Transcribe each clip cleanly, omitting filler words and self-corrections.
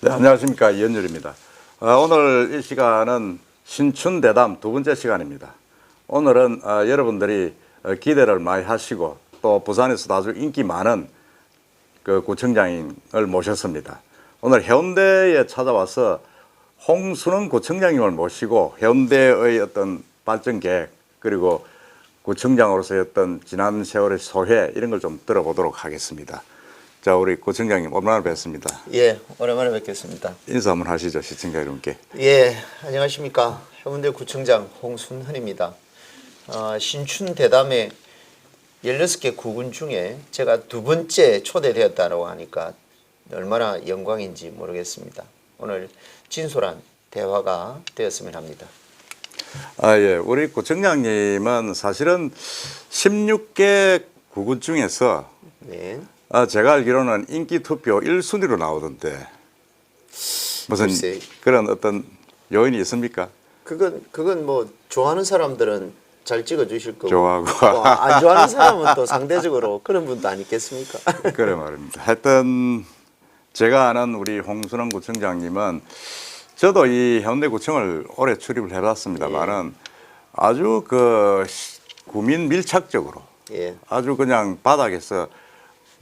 네, 안녕하십니까. 이현열입니다. 오늘 이 시간은 신춘대담 두 번째 시간입니다. 오늘은 여러분들이 기대를 많이 하시고 또 부산에서도 아주 인기 많은 그 구청장님을 모셨습니다. 오늘 해운대에 찾아와서 홍순원 구청장님을 모시고 해운대의 어떤 발전 계획 그리고 구청장으로서의 어떤 지난 세월의 소회 이런 걸 좀 들어보도록 하겠습니다. 자, 우리 구청장님 오랜만에 뵙습니다. 예, 오랜만에 뵙겠습니다. 인사 한번 하시죠, 시청자 여러분께. 예, 안녕하십니까. 해운대 구청장 홍순헌입니다. 신춘 대담에 16개 구군 중에 제가 두 번째 초대되었다고 하니까 얼마나 영광인지 모르겠습니다. 오늘 진솔한 대화가 되었으면 합니다. 예. 우리 구청장님은 사실은 16개 구군 중에서 네. 제가 알기로는 인기 투표 1순위로 나오던데 무슨 글쎄. 그런 어떤 요인이 있습니까? 그건 뭐 좋아하는 사람들은 잘 찍어주실 거고 좋아하고. 안 좋아하는 사람은 또 상대적으로 그런 분도 아니겠습니까? 그래 말입니다. 하여튼 제가 아는 우리 홍순원 구청장님은 저도 이 해운대구청을 오래 출입을 해봤습니다만은 아주 그 구민 밀착적으로 예. 아주 그냥 바닥에서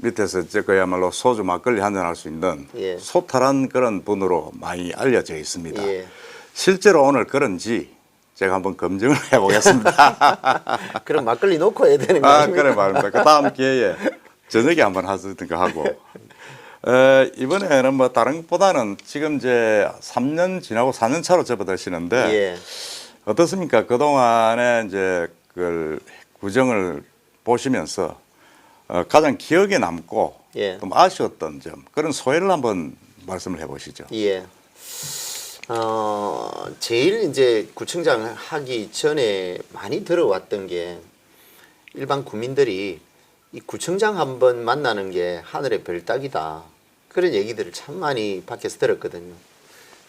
밑에서 그야말로 소주 막걸리 한잔 할 수 있는 예. 소탈한 그런 분으로 많이 알려져 있습니다. 예. 실제로 오늘 그런지 제가 한번 검증을 해보겠습니다. 그럼 막걸리 놓고 해야 되는 거 아닙니까? 그래 말입니다. 그 다음 기회에 저녁에 한번 하든가 하고. 이번에는 뭐 다른 것보다는 지금 이제 3년 지나고 4년 차로 접어드시는데 예. 어떻습니까? 그동안에 이제 그 구정을 보시면서 가장 기억에 남고 예. 좀 아쉬웠던 점 그런 소회를 한번 말씀을 해보시죠. 예. 제일 이제 구청장 하기 전에 많이 들어왔던 게 일반 국민들이 이 구청장 한번 만나는 게 하늘의 별 따기다. 그런 얘기들을 참 많이 밖에서 들었거든요.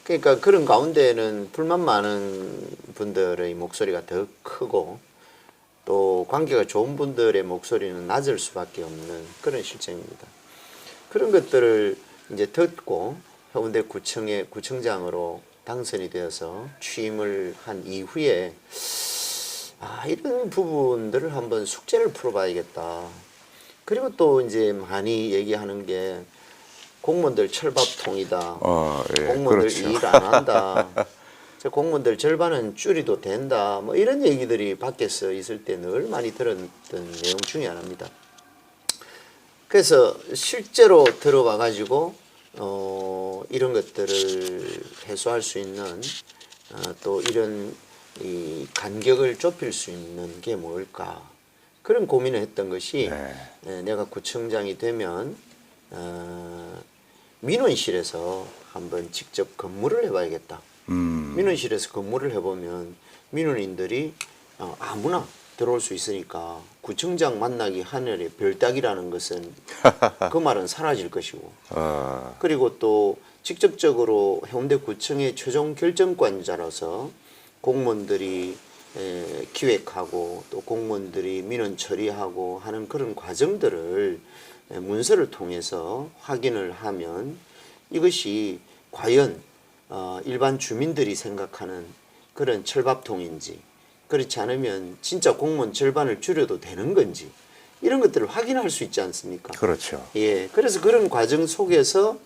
그러니까 그런 가운데는 불만 많은 분들의 목소리가 더 크고 또 관계가 좋은 분들의 목소리는 낮을 수밖에 없는 그런 실정입니다. 그런 것들을 이제 듣고 해운대 구청의 구청장으로 당선이 되어서 취임을 한 이후에 이런 부분들을 한번 숙제를 풀어봐야겠다. 그리고 또 이제 많이 얘기하는 게 공무원들 철밥통이다. 예, 공무원들 그렇죠. 일 안 한다. 공무원들 절반은 줄이도 된다. 뭐 이런 얘기들이 밖에서 있을 때 늘 많이 들었던 내용 중에 하나입니다. 그래서 실제로 들어와 가지고 이런 것들을 해소할 수 있는 또 이런 이 간격을 좁힐 수 있는 게 뭘까 그런 고민을 했던 것이 내가 구청장이 되면 민원실에서 한번 직접 근무를 해봐야겠다. 민원실에서 근무를 해보면 민원인들이 아무나 들어올 수 있으니까 구청장 만나기 하늘의 별따기라는 것은 그 말은 사라질 것이고 그리고 또 직접적으로 해운대구청의 최종 결정권자로서 공무원들이 기획하고 또 공무원들이 민원 처리하고 하는 그런 과정들을 문서를 통해서 확인을 하면 이것이 과연 일반 주민들이 생각하는 그런 철밥통인지 그렇지 않으면 진짜 공무원 절반을 줄여도 되는 건지 이런 것들을 확인할 수 있지 않습니까? 그렇죠. 예, 그래서 그런 과정 속에서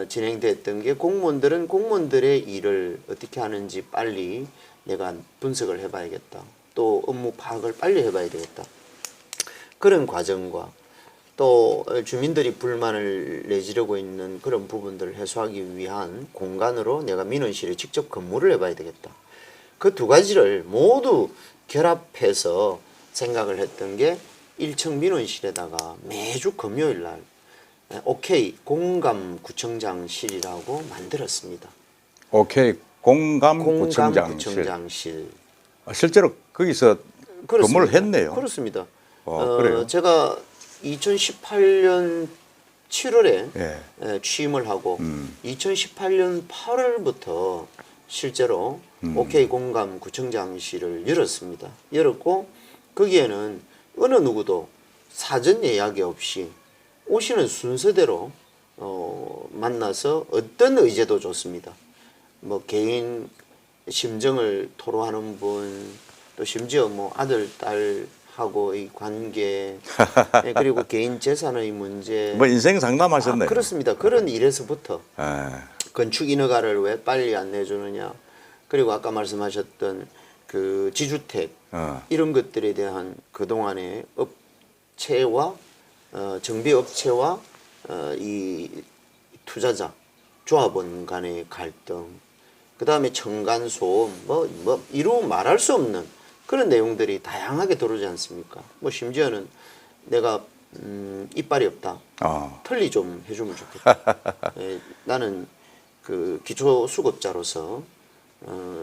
진행됐던 게 공무원들은 공무원들의 일을 어떻게 하는지 빨리 내가 분석을 해봐야겠다. 또 업무 파악을 빨리 해봐야 되겠다. 그런 과정과 또 주민들이 불만을 내지르고 있는 그런 부분들을 해소하기 위한 공간으로 내가 민원실에 직접 근무를 해봐야 되겠다. 그 두 가지를 모두 결합해서 생각을 했던 게 1층 민원실에다가 매주 금요일 날 OK 공감구청장실이라고 만들었습니다. 오케이 공감구청장실. 공감구청장실. 실제로 거기서 근무를 했네요. 그렇습니다. 그래요? 제가 2018년 7월에 예. 취임을 하고 2018년 8월부터 실제로 OK 공감 구청장실을 열었습니다. 열었고 거기에는 어느 누구도 사전 예약이 없이 오시는 순서대로 만나서 어떤 의제도 좋습니다. 뭐 개인 심정을 토로하는 분, 또 심지어 뭐 아들 딸하고의 관계, 예, 그리고 개인 재산의 문제. 뭐 인생 상담하셨네요. 그렇습니다. 그런 일에서부터 예. 건축 인허가를 왜 빨리 안 내주느냐. 그리고 아까 말씀하셨던 그 지주택 이런 것들에 대한 그동안의 업체와 정비업체와 이 투자자 조합원 간의 갈등, 그 다음에 층간소음, 뭐 이루 말할 수 없는 그런 내용들이 다양하게 들어오지 않습니까? 뭐 심지어는 내가 이빨이 없다, 털리 좀 해주면 좋겠다. 예, 나는 그 기초수급자로서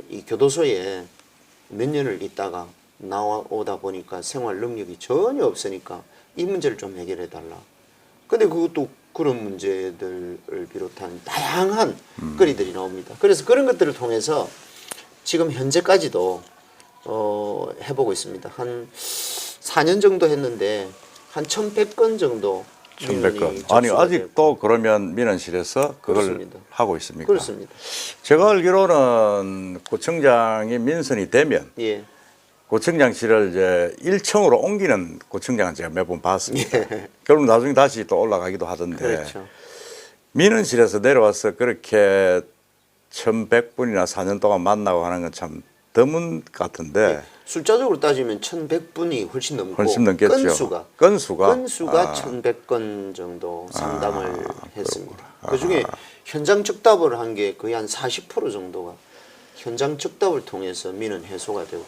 이 교도소에 몇 년을 있다가 나오다 보니까 생활 능력이 전혀 없으니까 이 문제를 좀 해결해 달라. 근데 그것도 그런 문제들을 비롯한 다양한 거리들이 나옵니다. 그래서 그런 것들을 통해서 지금 현재까지도 해보고 있습니다. 한 4년 정도 했는데 한 1,100건 정도 1,100건. 아니 아직도 그러면 민원실에서 그걸 그렇습니다. 하고 있습니까? 그렇습니다. 제가 알기로는 구청장이 민선이 되면 예. 구청장실을 이제 1층으로 옮기는 구청장은 제가 몇 번 봤습니다. 결국 나중에 다시 또 올라가기도 하던데. 그렇죠. 민원실에서 내려와서 그렇게 1,100분이나 4년 동안 만나고 하는 건 참 드문 같은데. 숫자적으로 따지면 1,100분이 훨씬 넘고 훨씬 넘겠죠. 건수가 1,100건 정도 상담을 했습니다. 그중에 현장 즉답을 한 게 거의 한 40% 정도가 현장 즉답을 통해서 민원 해소가 되고,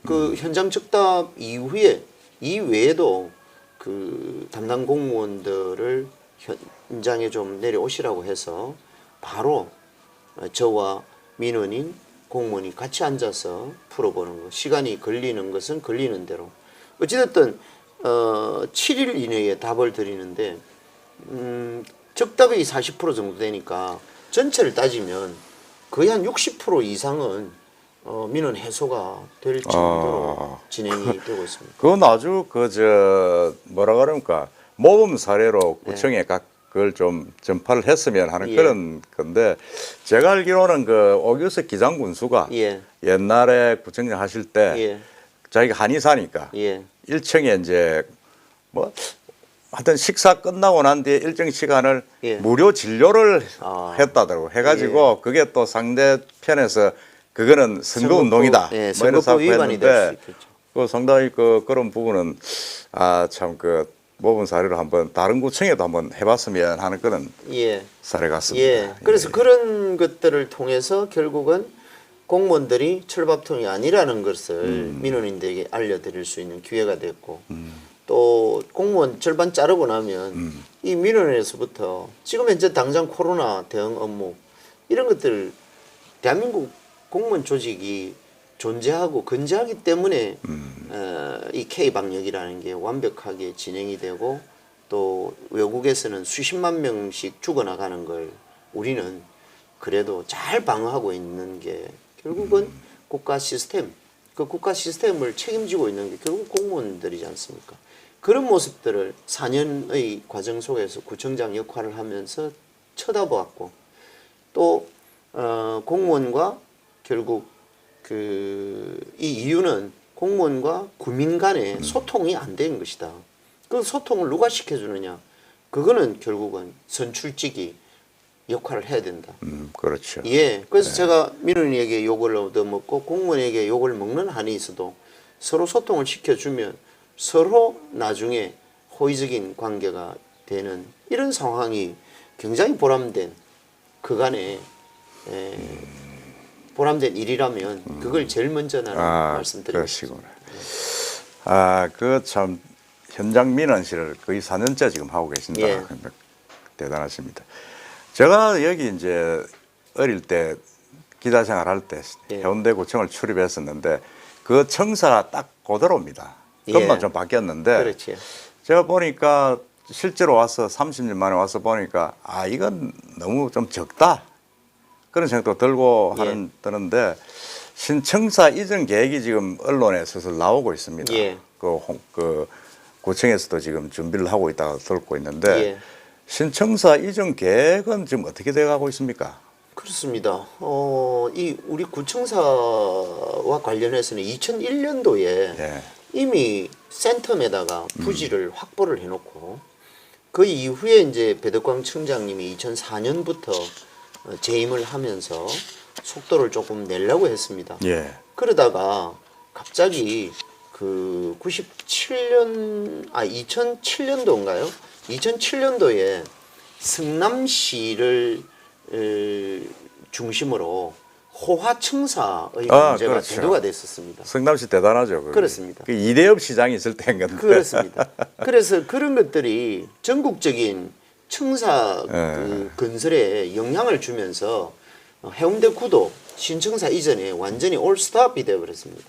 그 현장 즉답 이후에 이외에도 그 담당 공무원들을 현장에 좀 내려오시라고 해서 바로 저와 민원인 공무원이 같이 앉아서 풀어보는 거. 시간이 걸리는 것은 걸리는 대로. 어찌됐든 7일 이내에 답을 드리는데 적답이 40% 정도 되니까 전체를 따지면 거의 한 60% 이상은 민원 해소가 될 정도로 진행이 되고 있습니다. 그건 아주 뭐라 그럽니까, 모범 사례로 구청에 그걸 좀 전파를 했으면 하는 그런 건데, 제가 알기로는 그 오규석 기장군수가 옛날에 구청장 하실 때 자기가 한의사니까 1층에 이제 뭐 하여튼 식사 끝나고 난 뒤에 일정 시간을 무료 진료를 했다더라고. 해가지고 그게 또 상대편에서 그거는 선거운동이다. 예, 뭐 이런 선거법 위반이 될 수 있겠죠. 그 상당히 그런 부분은 참 모범 사례로 한번 다른 구청에도 한번 해봤으면 하는 그런 사례 같습니다. 그래서 그런 것들을 통해서 결국은 공무원들이 철밥통이 아니라는 것을 민원인들에게 알려드릴 수 있는 기회가 됐고, 또 공무원 절반 자르고 나면 이 민원에서부터 지금 현재 당장 코로나 대응 업무 이런 것들 대한민국 공무원 조직이 존재하고 건재하기 때문에 이 K방역이라는 게 완벽하게 진행이 되고, 또 외국에서는 수십만 명씩 죽어나가는 걸 우리는 그래도 잘 방어하고 있는 게 결국은 국가 시스템, 그 국가 시스템을 책임지고 있는 게 결국 공무원들이지 않습니까? 그런 모습들을 4년의 과정 속에서 구청장 역할을 하면서 쳐다보았고, 또 공무원과 결국 이 이유는 공무원과 구민 간의 소통이 안 된 것이다. 그 소통을 누가 시켜주느냐? 그거는 결국은 선출직이 역할을 해야 된다. 그렇죠. 그래서 제가 민원인에게 욕을 얻어먹고 공무원에게 욕을 먹는 한이 있어도 서로 소통을 시켜주면 서로 나중에 호의적인 관계가 되는 이런 상황이 굉장히 보람된 그간의 보람된 일이라면 그걸 제일 먼저 나는 말씀드리겠습니다. 그러시구나. 그 참 현장 민원실을 거의 4년째 지금 하고 계신다. 대단하십니다. 제가 여기 이제 어릴 때 기자 생활할 때 해운대 구청을 출입했었는데 그 청사가 딱 그대로입니다. 것만 좀 바뀌었는데, 그렇지. 제가 보니까 실제로 와서 30년 만에 와서 보니까 이건 너무 좀 적다 그런 생각도 들고 드는데, 신청사 이전 계획이 지금 언론에 슬슬 나오고 있습니다. 그 구청에서도 지금 준비를 하고 있다고 듣고 있는데 신청사 이전 계획은 지금 어떻게 돼가고 있습니까? 그렇습니다. 이 우리 구청사와 관련해서는 2001년도에 예. 이미 센텀에다가 부지를 확보를 해놓고 그 이후에 이제 배덕광 청장님이 2004년부터 재임을 하면서 속도를 조금 내려고 했습니다. 예. 그러다가 갑자기 그 2007년도인가요? 2007년도에 성남시를 중심으로 호화청사의 문제가 그렇죠. 대두가 됐었습니다. 성남시 대단하죠. 거기. 그렇습니다. 그 이대엽 시장이 있을 때인 건데. 그렇습니다. 그래서 그런 것들이 전국적인 청사 그 건설에 영향을 주면서 해운대 구도 신청사 이전에 완전히 올스톱이 되어버렸습니다.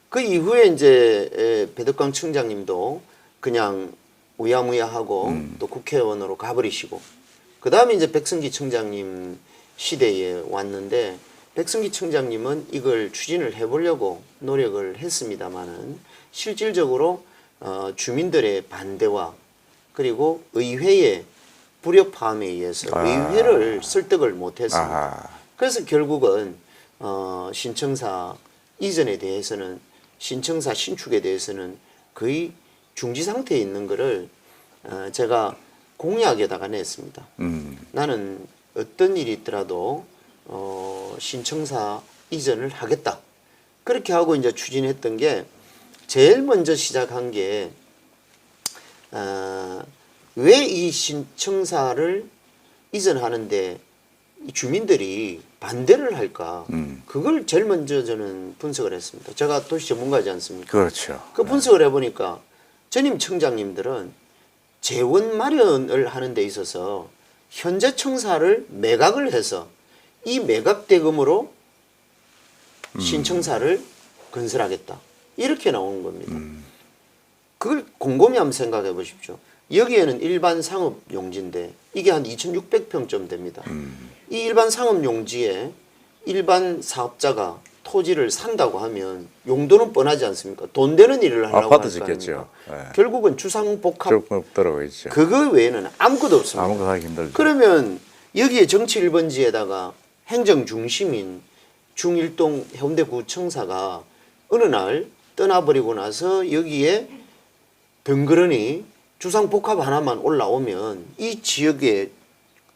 그 이후에 이제 배덕광 청장님도 그냥 우야무야하고 또 국회의원으로 가버리시고 그 다음에 이제 백승기 청장님 시대에 왔는데 백승기 청장님은 이걸 추진을 해보려고 노력을 했습니다마는 실질적으로 주민들의 반대와 그리고 의회의 불협화음에 의해서 의회를 설득을 못했습니다. 그래서 결국은 신청사 이전에 대해서는 신청사 신축에 대해서는 거의 중지 상태에 있는 것을 제가 공약에다가 냈습니다. 나는 어떤 일이 있더라도 신청사 이전을 하겠다. 그렇게 하고 이제 추진했던 게 제일 먼저 시작한 게 왜 이 신청사를 이전하는데 주민들이 반대를 할까? 그걸 제일 먼저 저는 분석을 했습니다. 제가 도시 전문가지 않습니까? 그렇죠. 그 분석을 해보니까 전임 청장님들은 재원 마련을 하는 데 있어서 현재 청사를 매각을 해서 이 매각 대금으로 신청사를 건설하겠다. 이렇게 나오는 겁니다. 그걸 곰곰이 한번 생각해 보십시오. 여기에는 일반 상업 용지인데 이게 한 2,600평쯤 됩니다. 이 일반 상업 용지에 일반 사업자가 토지를 산다고 하면 용도는 뻔하지 않습니까? 돈 되는 일을 하려고 아파트 할거 짓겠죠. 아닙니까? 예. 결국은 주상복합 쭉 들어가 있죠. 그거 외에는 아무것도 없습니다. 아무것도 하기 힘들죠. 그러면 여기에 정치 1번지에다가 행정 중심인 중일동 해운대구청사가 어느 날 떠나버리고 나서 여기에 덩그러니 주상복합 하나만 올라오면 이 지역에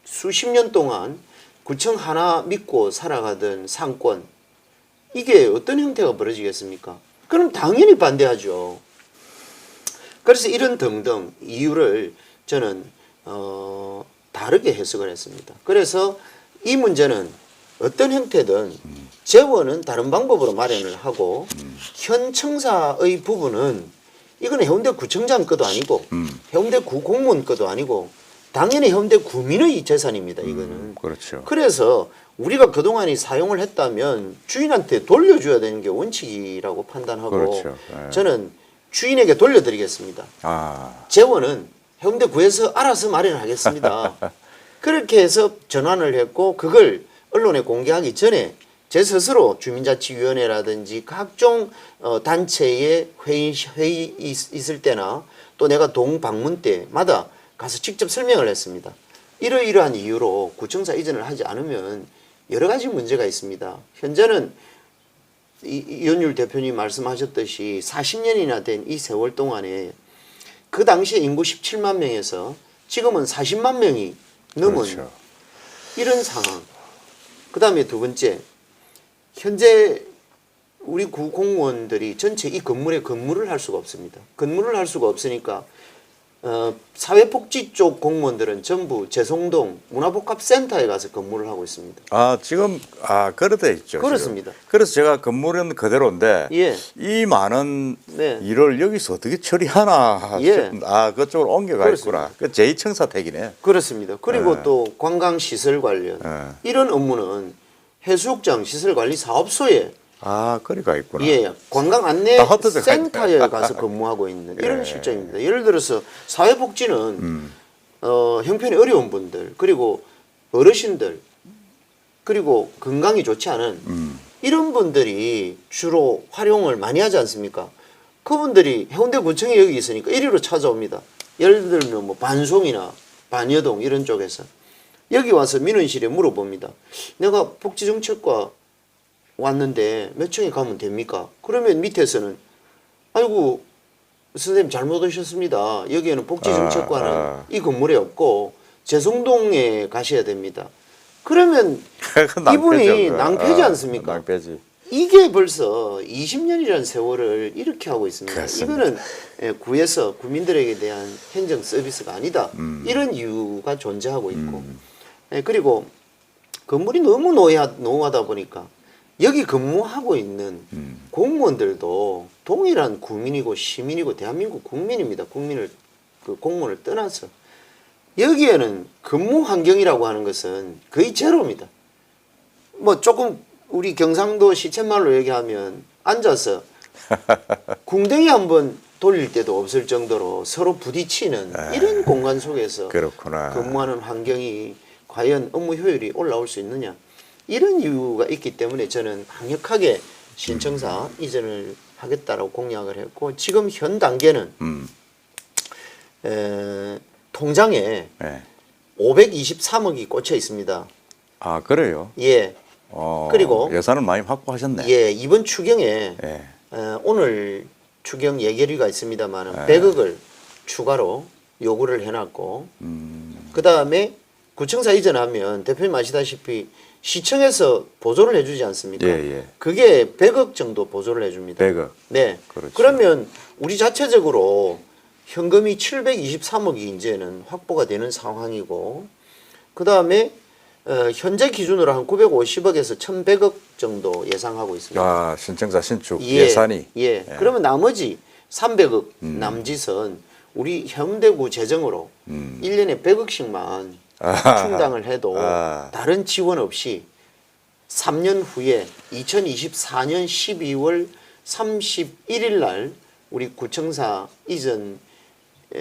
수십 년 동안 구청 하나 믿고 살아가던 상권 이게 어떤 형태가 벌어지겠습니까? 그럼 당연히 반대하죠. 그래서 이런 등등 이유를 저는 다르게 해석을 했습니다. 그래서 이 문제는 어떤 형태든 재원은 다른 방법으로 마련을 하고 현 청사의 부분은 이건 해운대 구청장 것도 아니고 해운대 구 공무원 것도 아니고 당연히 해운대 구민의 재산입니다. 이거는. 그렇죠. 그래서 우리가 그동안이 사용을 했다면 주인한테 돌려줘야 되는 게 원칙이라고 판단하고 그렇죠. 예. 저는 주인에게 돌려드리겠습니다. 재원은 해운대구에서 알아서 마련하겠습니다. 그렇게 해서 전환을 했고 그걸 언론에 공개하기 전에 제 스스로 주민자치위원회라든지 각종 단체의 회의 있을 때나 또 내가 동방문 때마다 가서 직접 설명을 했습니다. 이러이러한 이유로 구청사 이전을 하지 않으면 여러 가지 문제가 있습니다. 현재는 이현율 대표님 말씀하셨듯이 40년이나 된 이 세월 동안에 그 당시에 인구 17만 명에서 지금은 40만 명이 넘은 그렇죠. 이런 상황. 그 다음에 두 번째, 현재 우리 구 공무원들이 전체 이 건물에 근무를 할 수가 없습니다. 근무를 할 수가 없으니까 사회복지 쪽 공무원들은 전부 재송동 문화복합센터에 가서 근무를 하고 있습니다. 지금 그렇다 있죠. 그렇습니다. 지금. 그래서 제가 건물은 그대로인데 예. 이 많은 네. 일을 여기서 어떻게 처리하나. 예. 그쪽으로 옮겨가 있구나. 그 제2청사택이네. 그렇습니다. 그리고 예. 또 관광시설 관련 이런 업무는 해수욕장 시설관리 사업소에 거리가 있구나. 예, 관광 안내 다 흩어져 센터에 가서 근무하고 있는 이런 실정입니다. 예를 들어서 사회복지는 형편이 어려운 분들 그리고 어르신들 그리고 건강이 좋지 않은 이런 분들이 주로 활용을 많이 하지 않습니까? 그분들이 해운대구청에 여기 있으니까 이리로 찾아옵니다. 예를 들면 뭐 반송이나 반여동 이런 쪽에서 여기 와서 민원실에 물어봅니다. 내가 복지정책과 왔는데 몇 층에 가면 됩니까? 그러면 밑에서는 아이고 선생님 잘못 오셨습니다. 여기에는 복지정책과는 이 건물에 없고 재송동에 가셔야 됩니다. 그러면 이분이 낭패지 않습니까? 낭패지. 이게 벌써 20년이라는 세월을 이렇게 하고 있습니다. 그렇습니다. 이거는 구에서 국민들에게 대한 행정 서비스가 아니다. 이런 이유가 존재하고 있고 그리고 건물이 너무 노후하다 보니까 여기 근무하고 있는 공무원들도 동일한 국민이고 시민이고 대한민국 국민입니다. 국민을 그 공무원을 떠나서 여기에는 근무 환경이라고 하는 것은 거의 제로입니다. 뭐 조금 우리 경상도 시쳇말로 얘기하면 앉아서 궁뎅이 한번 돌릴 때도 없을 정도로 서로 부딪히는 이런 공간 속에서 그렇구나. 근무하는 환경이 과연 업무 효율이 올라올 수 있느냐 이런 이유가 있기 때문에 저는 강력하게 신청사 이전을 하겠다라고 공약을 했고 지금 현 단계는 통장에 네. 523억이 꽂혀 있습니다. 아 그래요? 예. 그리고 예산을 많이 확보하셨네. 예, 이번 추경에 예. 오늘 추경 예결위가 있습니다만은 100억을 추가로 요구를 해놨고 그 다음에 구청사 이전하면 대표님 아시다시피 시청에서 보조를 해주지 않습니까? 예, 예. 그게 100억 정도 보조를 해줍니다. 100억. 네. 그렇죠. 그러면 우리 자체적으로 현금이 723억이 이제는 확보가 되는 상황이고 그 다음에 현재 기준으로 한 950억에서 1100억 정도 예상하고 있습니다. 아 신청사 신축 예산이. 예. 그러면 나머지 300억 남짓은 우리 현대구 재정으로 1년에 100억씩만 충당을 해도 다른 지원 없이 3년 후에 2024년 12월 31일 날 우리 구청사 이전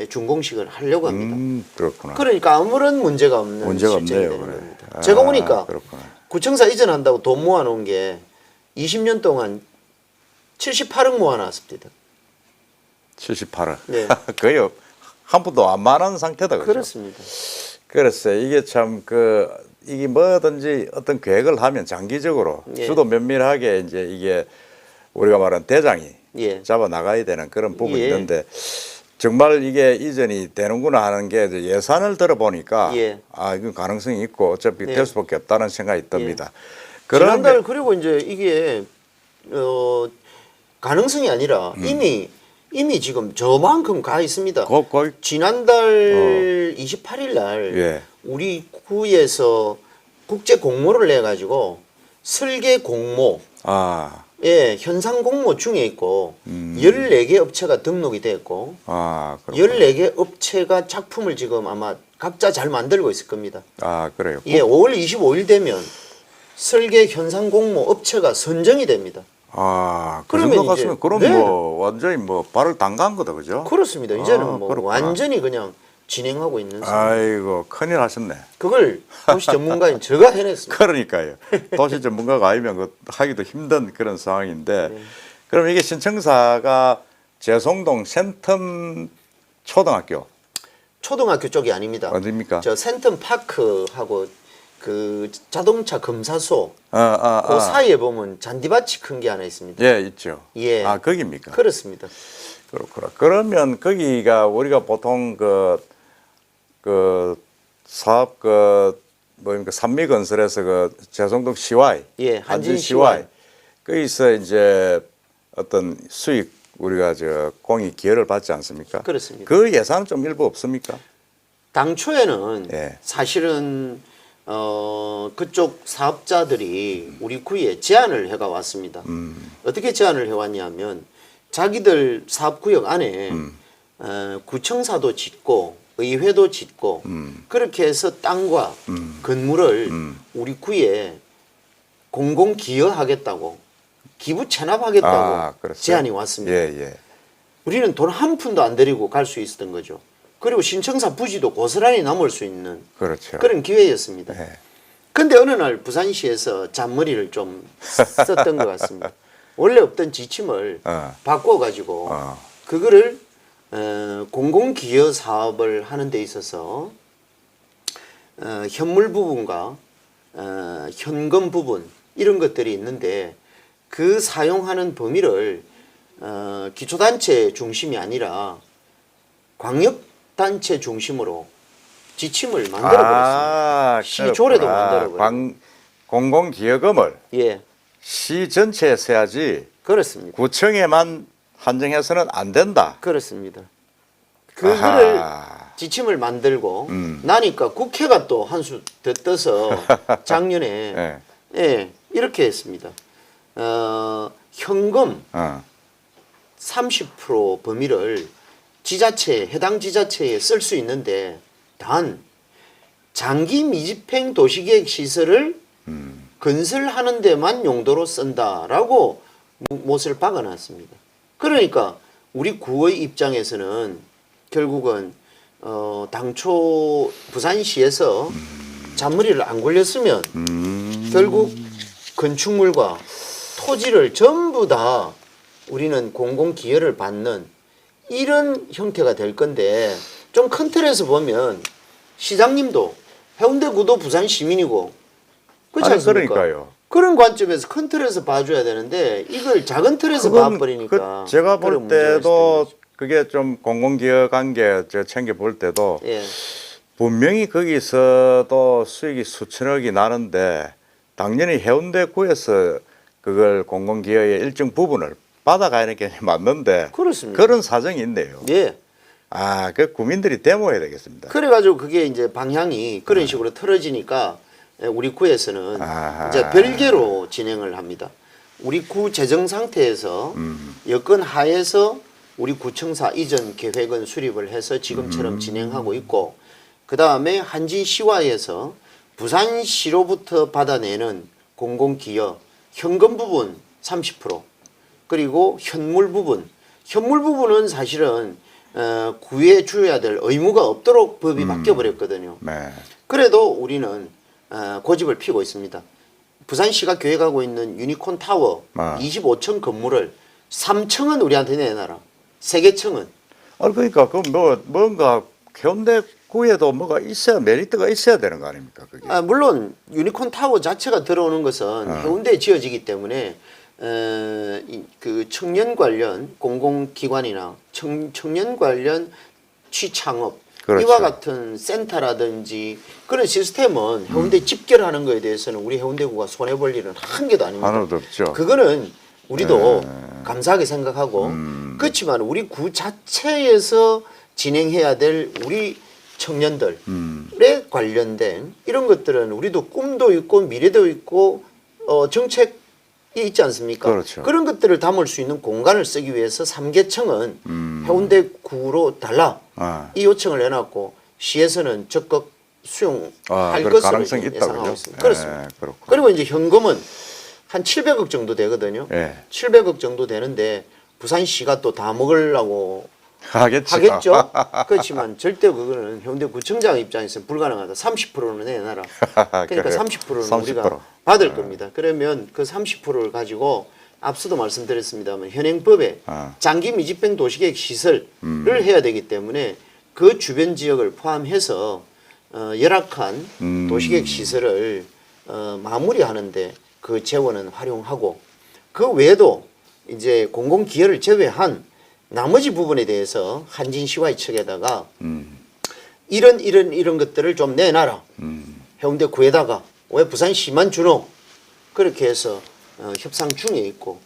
준공식을 하려고 합니다. 그렇구나. 그러니까 아무런 문제가 없는 문제가 실정이 없네요, 되는 그래. 겁니다. 제가 보니까 그렇구나. 구청사 이전한다고 돈 모아놓은 게 20년 동안 78억 모아놨습니다. 78억. 네. 거의 한 푼도 안 많은 상태다. 그렇죠? 그렇습니다. 그랬어요. 이게 참 이게 뭐든지 어떤 계획을 하면 장기적으로 예. 주도 면밀하게 이제 이게 우리가 말하는 대장이 예. 잡아 나가야 되는 그런 부분이 예. 있는데 정말 이게 이전이 되는구나 하는 게 이제 예산을 들어보니까 예. 아 이건 가능성이 있고 어차피 예. 될 수밖에 없다는 생각이 듭니다. 지난달 그리고 이제 이게 가능성이 아니라 이미 지금 저만큼 가 있습니다. 지난달 28일 날 예. 우리 구에서 국제 공모를 내 가지고 설계 공모 예, 현상 공모 중에 있고 14개 업체가 등록이 돼 있고 14개 업체가 작품을 지금 아마 각자 잘 만들고 있을 겁니다. 아 그래요? 예, 5월 25일 되면 설계 현상 공모 업체가 선정이 됩니다. 아, 그러면 그러면 갔으면 그럼 네. 뭐 완전히 뭐 발을 담간 거다, 그죠? 그렇습니다. 이제는 뭐 그렇구나. 완전히 그냥 진행하고 있는 상황. 아이고 큰일 하셨네. 그걸 도시 전문가인 제가 해냈습니다. 그러니까요. 도시 전문가가 아니면 그 하기도 힘든 그런 상황인데, 그럼 이게 신청사가 재송동 센텀 초등학교 초등학교 쪽이 아닙니다. 어디입니까? 저 센텀 파크하고 그 자동차 검사소 그 아. 사이에 보면 잔디밭이 큰 게 하나 있습니다. 예, 있죠. 예. 아, 거기입니까? 그렇습니다. 그렇구나. 그러면 거기가 우리가 보통 그 사업 뭐입니까? 산미건설에서 재송동 CY, 예, 한진 CY 거기서 이제 어떤 수익 우리가 공익 기여를 받지 않습니까? 그렇습니다. 그 예산 좀 일부 없습니까? 당초에는 예. 사실은 그쪽 사업자들이 우리 구에 제안을 해가 왔습니다. 어떻게 제안을 해왔냐면 자기들 사업구역 안에 구청사도 짓고 의회도 짓고 그렇게 해서 땅과 건물을 우리 구에 공공 기여하겠다고 기부 체납하겠다고 그렇어요? 제안이 왔습니다. 예. 우리는 돈 한 푼도 안 들이고 갈 수 있었던 거죠. 그리고 신청사 부지도 고스란히 남을 수 있는 그렇죠. 그런 기회였습니다. 예. 근데 어느 날 부산시에서 잔머리를 좀 썼던 것 같습니다. 원래 없던 지침을 바꿔가지고 그거를 공공기여 사업을 하는 데 있어서 현물 부분과 현금 부분 이런 것들이 있는데 그 사용하는 범위를 기초단체 중심이 아니라 광역단체 중심으로 지침을 만들어버렸습니다. 시조례도 만들어버렸습니다. 공공기여금을 예, 시 전체에 써야지 그렇습니다. 구청에만 한정해서는 안 된다. 그렇습니다. 그거를 아하. 지침을 만들고 나니까 국회가 또 한 수 더 떠서 작년에 예. 예, 이렇게 했습니다. 현금 어. 30% 범위를 해당 지자체에 쓸 수 있는데 단 장기 미집행 도시계획 시설을 건설하는 데만 용도로 쓴다라고 못을 박아놨습니다. 그러니까 우리 구의 입장에서는 결국은 당초 부산시에서 잔머리를 안 굴렸으면 결국 건축물과 토지를 전부 다 우리는 공공기여를 받는 이런 형태가 될 건데 좀 큰 틀에서 보면 시장님도 해운대구도 부산 시민이고 그렇지 아니, 않습니까? 그러니까요. 그런 관점에서 큰 틀에서 봐줘야 되는데 이걸 작은 틀에서 봐버리니까 제가 볼 그런 문제가 때도 그게 좀 공공기여 관계 제가 챙겨 볼 때도 예, 분명히 거기서도 수익이 수천억이 나는데 당연히 해운대구에서 그걸 공공기여의 일정 부분을 받아가야 하는 게 맞는데 그렇습니다. 그런 사정이 있네요. 예. 아, 그 국민들이 데모해야 되겠습니다. 그래가지고 그게 이제 방향이 그런 식으로 틀어지니까 우리 구에서는 아하. 이제 별개로 진행을 합니다. 우리 구 재정 상태에서 여건 하에서 우리 구청사 이전 계획은 수립을 해서 지금처럼 진행하고 있고 그 다음에 한진시와에서 부산시로부터 받아내는 공공기여 현금 부분 30% 그리고 현물 부분은 사실은 구에 주어야 될 의무가 없도록 법이 바뀌어버렸거든요. 네. 그래도 우리는 고집을 피고 있습니다. 부산시가 계획하고 있는 유니콘 타워 25층 건물을 3층은 우리한테 내놔라. 3개층은. 그러니까 그 뭔가 해운대구에도 뭐가 있어야 메리트가 있어야 되는 거 아닙니까? 그게. 물론 유니콘 타워 자체가 들어오는 것은 해운대에 지어지기 때문에 그 청년 관련 공공기관이나 청년 관련 취창업 그렇죠. 이와 같은 센터라든지 그런 시스템은 해운대 집결하는 거에 대해서는 우리 해운대구가 손해볼 일은 한 개도 아닙니다. 하나도 없죠. 그거는 우리도 감사하게 생각하고 그렇지만 우리 구 자체에서 진행해야 될 우리 청년들에 관련된 이런 것들은 우리도 꿈도 있고 미래도 있고 정책이 있지 않습니까? 그렇죠. 그런 것들을 담을 수 있는 공간을 쓰기 위해서 3개청은 해운대구로 달라 이 요청을 내놨고 시에서는 적극 수용할 것으로 가능성이 예상하고 있다고요? 있습니다. 그렇습니다. 그렇고. 그리고 이제 현금은 한 700억 정도 되거든요. 예. 700억 정도 되는데 부산시가 또 다 먹으려고 하겠죠. 그렇지만 절대 그거는 해운대구청장 입장에서는 불가능하다. 30%는 내놔라. 그러니까 그래요. 30%는 30%. 우리가 받을 겁니다. 그러면 그 30%를 가지고 앞서도 말씀드렸습니다만 현행법에 장기 미집행 도시계획 시설을 해야 되기 때문에 그 주변 지역을 포함해서 열악한 도시계획 시설을 마무리하는데 그 재원은 활용하고 그 외에도 이제 공공기여를 제외한 나머지 부분에 대해서 한진시와의 측에다가 이런 것들을 좀 내놔라. 해운대구에다가 왜 부산시만 주노? 그렇게 해서 협상 중에 있고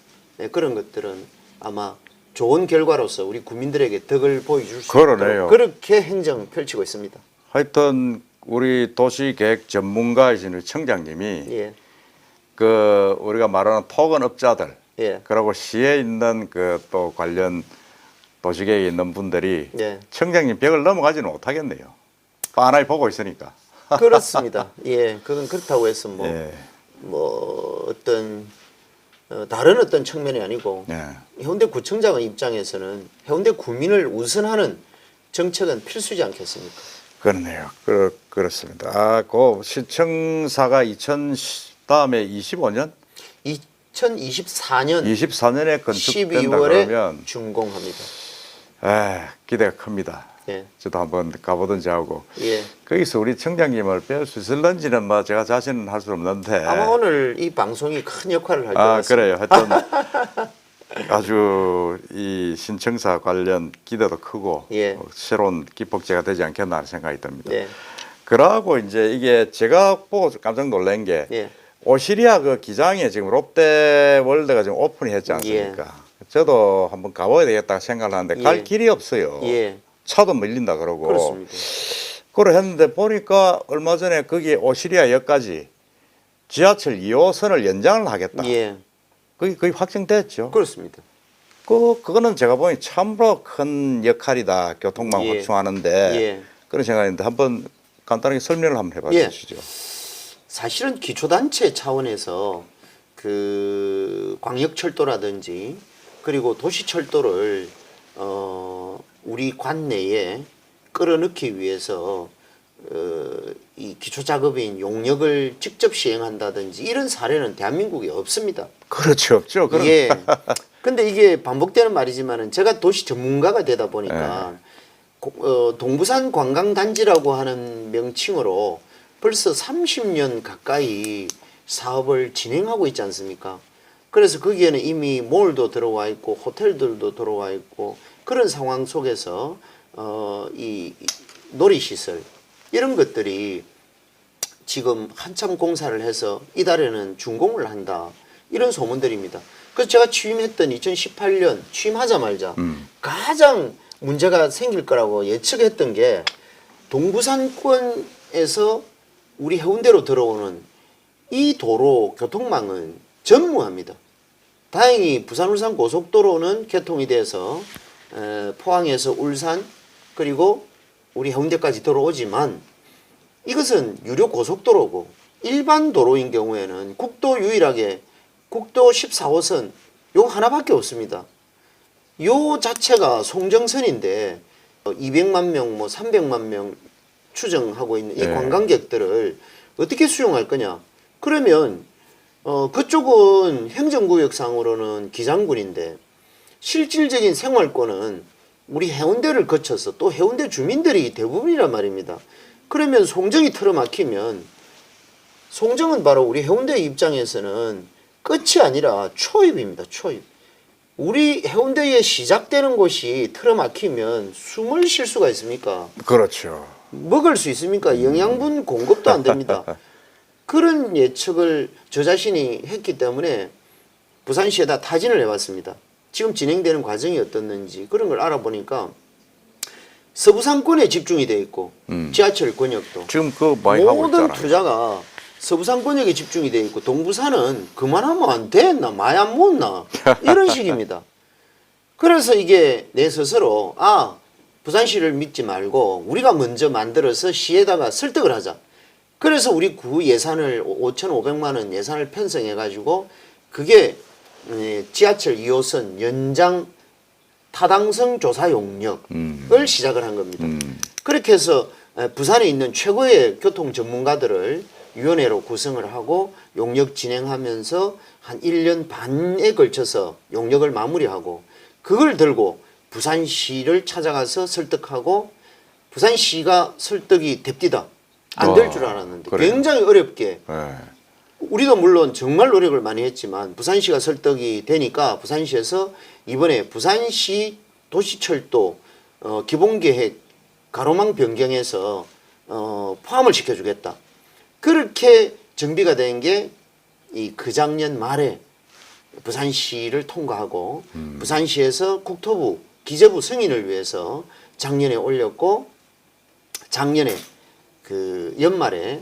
그런 것들은 아마 좋은 결과로서 우리 국민들에게 덕을 보여줄 수 그러네요. 있도록 그렇게 행정 펼치고 있습니다. 하여튼 우리 도시계획 전문가이신 청장님이 예, 그 우리가 말하는 토건업자들 예, 그리고 시에 있는 그 또 관련 도시계획에 있는 분들이 예. 청장님 벽을 넘어가지는 못하겠네요. 빤하게 보고 있으니까. 그렇습니다. 예, 그건 그렇다고 해서 예. 뭐 어떤 다른 어떤 측면이 아니고 예. 해운대구청장 입장에서는 해운대 구민을 우선하는 정책은 필수지 않겠습니까? 그렇네요. 그렇습니다. 아, 그 시청사가 다음에 25년? 2024년 24년에 건축된다 12월에 그러면 준공합니다. 기대가 큽니다. 예. 저도 한번 가보든지 하고 예. 거기서 우리 청장님을 배울 수 있을런지는 뭐 제가 자신은 할 수 없는데 아마 오늘 이 방송이 큰 역할을 할 것 아 같습니다. 그래요. 하여튼 아주 이 신청사 관련 기대도 크고 예. 새로운 기폭제가 되지 않겠나 하는 생각이 듭니다. 예. 그러고 이제 이게 제가 보고 깜짝 놀란 게 예. 오시리아 그 기장에 지금 롯데월드가 지금 오픈이 했지 않습니까? 저도 한번 가봐야 되겠다 생각을 하는데 예. 갈 길이 없어요. 예. 차도 밀린다 그러고. 그렇습니다. 그걸 했는데 보니까 얼마 전에 거기 오시리아역까지 지하철 2호선을 연장을 하겠다. 예. 그게 거의 확정됐죠. 그렇습니다. 그거는 제가 보니 참으로 큰 역할이다. 교통망 예. 확충하는데 예. 그런 생각인데 한번 간단하게 설명을 한번 해봐 예. 주시죠. 사실은 기초단체 차원에서 그 광역철도라든지 그리고 도시철도를 우리 관내에 끌어넣기 위해서 이 기초작업인 용역을 직접 시행한다든지 이런 사례는 대한민국에 없습니다. 그렇죠, 없죠. 그럼. 예. 근데 이게 반복되는 말이지만은 제가 도시 전문가가 되다 보니까 동부산 관광단지라고 하는 명칭으로 벌써 30년 가까이 사업을 진행하고 있지 않습니까? 그래서 거기에는 이미 몰도 들어와 있고 호텔들도 들어와 있고 그런 상황 속에서 이 놀이시설 이런 것들이 지금 한참 공사를 해서 이달에는 준공을 한다. 이런 소문들입니다. 그래서 제가 취임했던 2018년 취임하자마자 가장 문제가 생길 거라고 예측했던 게 동부산권에서 우리 해운대로 들어오는 이 도로 교통망은 전무합니다. 다행히 부산 울산 고속도로는 개통이 돼서 포항에서 울산 그리고 우리 해운대까지 들어오지만 이것은 유료 고속도로고 일반 도로인 경우에는 국도 유일하게 국도 14호선 요 하나밖에 없습니다. 요 자체가 송정선인데 200만 명, 뭐 300만 명 추정하고 있는 이 관광객들을 어떻게 수용할 거냐? 그러면 그쪽은 행정구역상으로는 기장군인데 실질적인 생활권은 우리 해운대를 거쳐서 또 해운대 주민들이 대부분이란 말입니다. 그러면 송정이 틀어막히면 송정은 바로 우리 해운대 입장에서는 끝이 아니라 초입입니다. 초입. 우리 해운대에 시작되는 곳이 틀어막히면 숨을 쉴 수가 있습니까? 그렇죠. 먹을 수 있습니까? 영양분 공급도 안 됩니다. 그런 예측을 저 자신이 했기 때문에 부산시에다 타진을 해봤습니다. 지금 진행되는 과정이 어떻는지 그런 걸 알아보니까 서부상권에 집중이 되어 있고 지하철 권역도 지금 그 많이 하고 모든 있잖아요. 투자가 서부산 권역에 집중이 되어 있고 동부산은 그만하면 안 됐나 많이 안 못나 이런 식입니다. 그래서 이게 내 스스로 부산시를 믿지 말고 우리가 먼저 만들어서 시에다가 설득을 하자. 그래서 우리 구 예산을 5,500만 원 예산을 편성해 가지고 그게 지하철 2호선 연장 타당성 조사 용역을 시작을 한 겁니다. 그렇게 해서 부산에 있는 최고의 교통 전문가들을 위원회로 구성을 하고 용역 진행하면서 한 1년 반에 걸쳐서 용역을 마무리하고 그걸 들고 부산시를 찾아가서 설득하고 부산시가 설득이 됩디다. 안 될 줄 알았는데 그래요. 굉장히 어렵게 네. 우리도 물론 정말 노력을 많이 했지만 부산시가 설득이 되니까 부산시에서 이번에 부산시 도시철도 기본계획 가로망 변경에서 포함을 시켜주겠다. 그렇게 정비가 된 게 이 그작년 말에 부산시를 통과하고 부산시에서 국토부 기재부 승인을 위해서 작년에 올렸고 작년에 그 연말에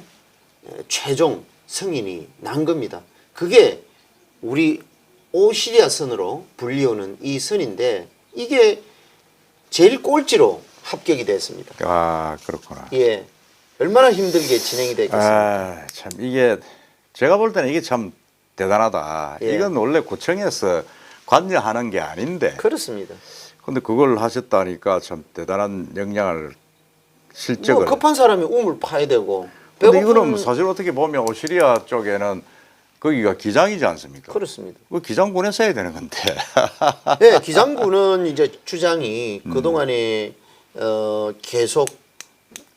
최종 승인이 난 겁니다. 그게 우리 오시리아선으로 불리우는 이 선인데 이게 제일 꼴찌로 합격이 됐습니다. 아 그렇구나. 예, 얼마나 힘들게 진행이 됐겠습니까? 참 이게 제가 볼 때는 이게 참 대단하다. 예. 이건 원래 구청에서 관여하는 게 아닌데. 그렇습니다. 근데 그걸 하셨다니까 참 대단한 역량을 실적을. 뭐 급한 사람이 우물 파야 되고 근데 이거는 사실 어떻게 보면 오시리아 쪽에는 거기가 기장이지 않습니까? 그렇습니다. 그 기장군에 써야 되는 건데. 네, 기장군은 이제 주장이 그동안에 계속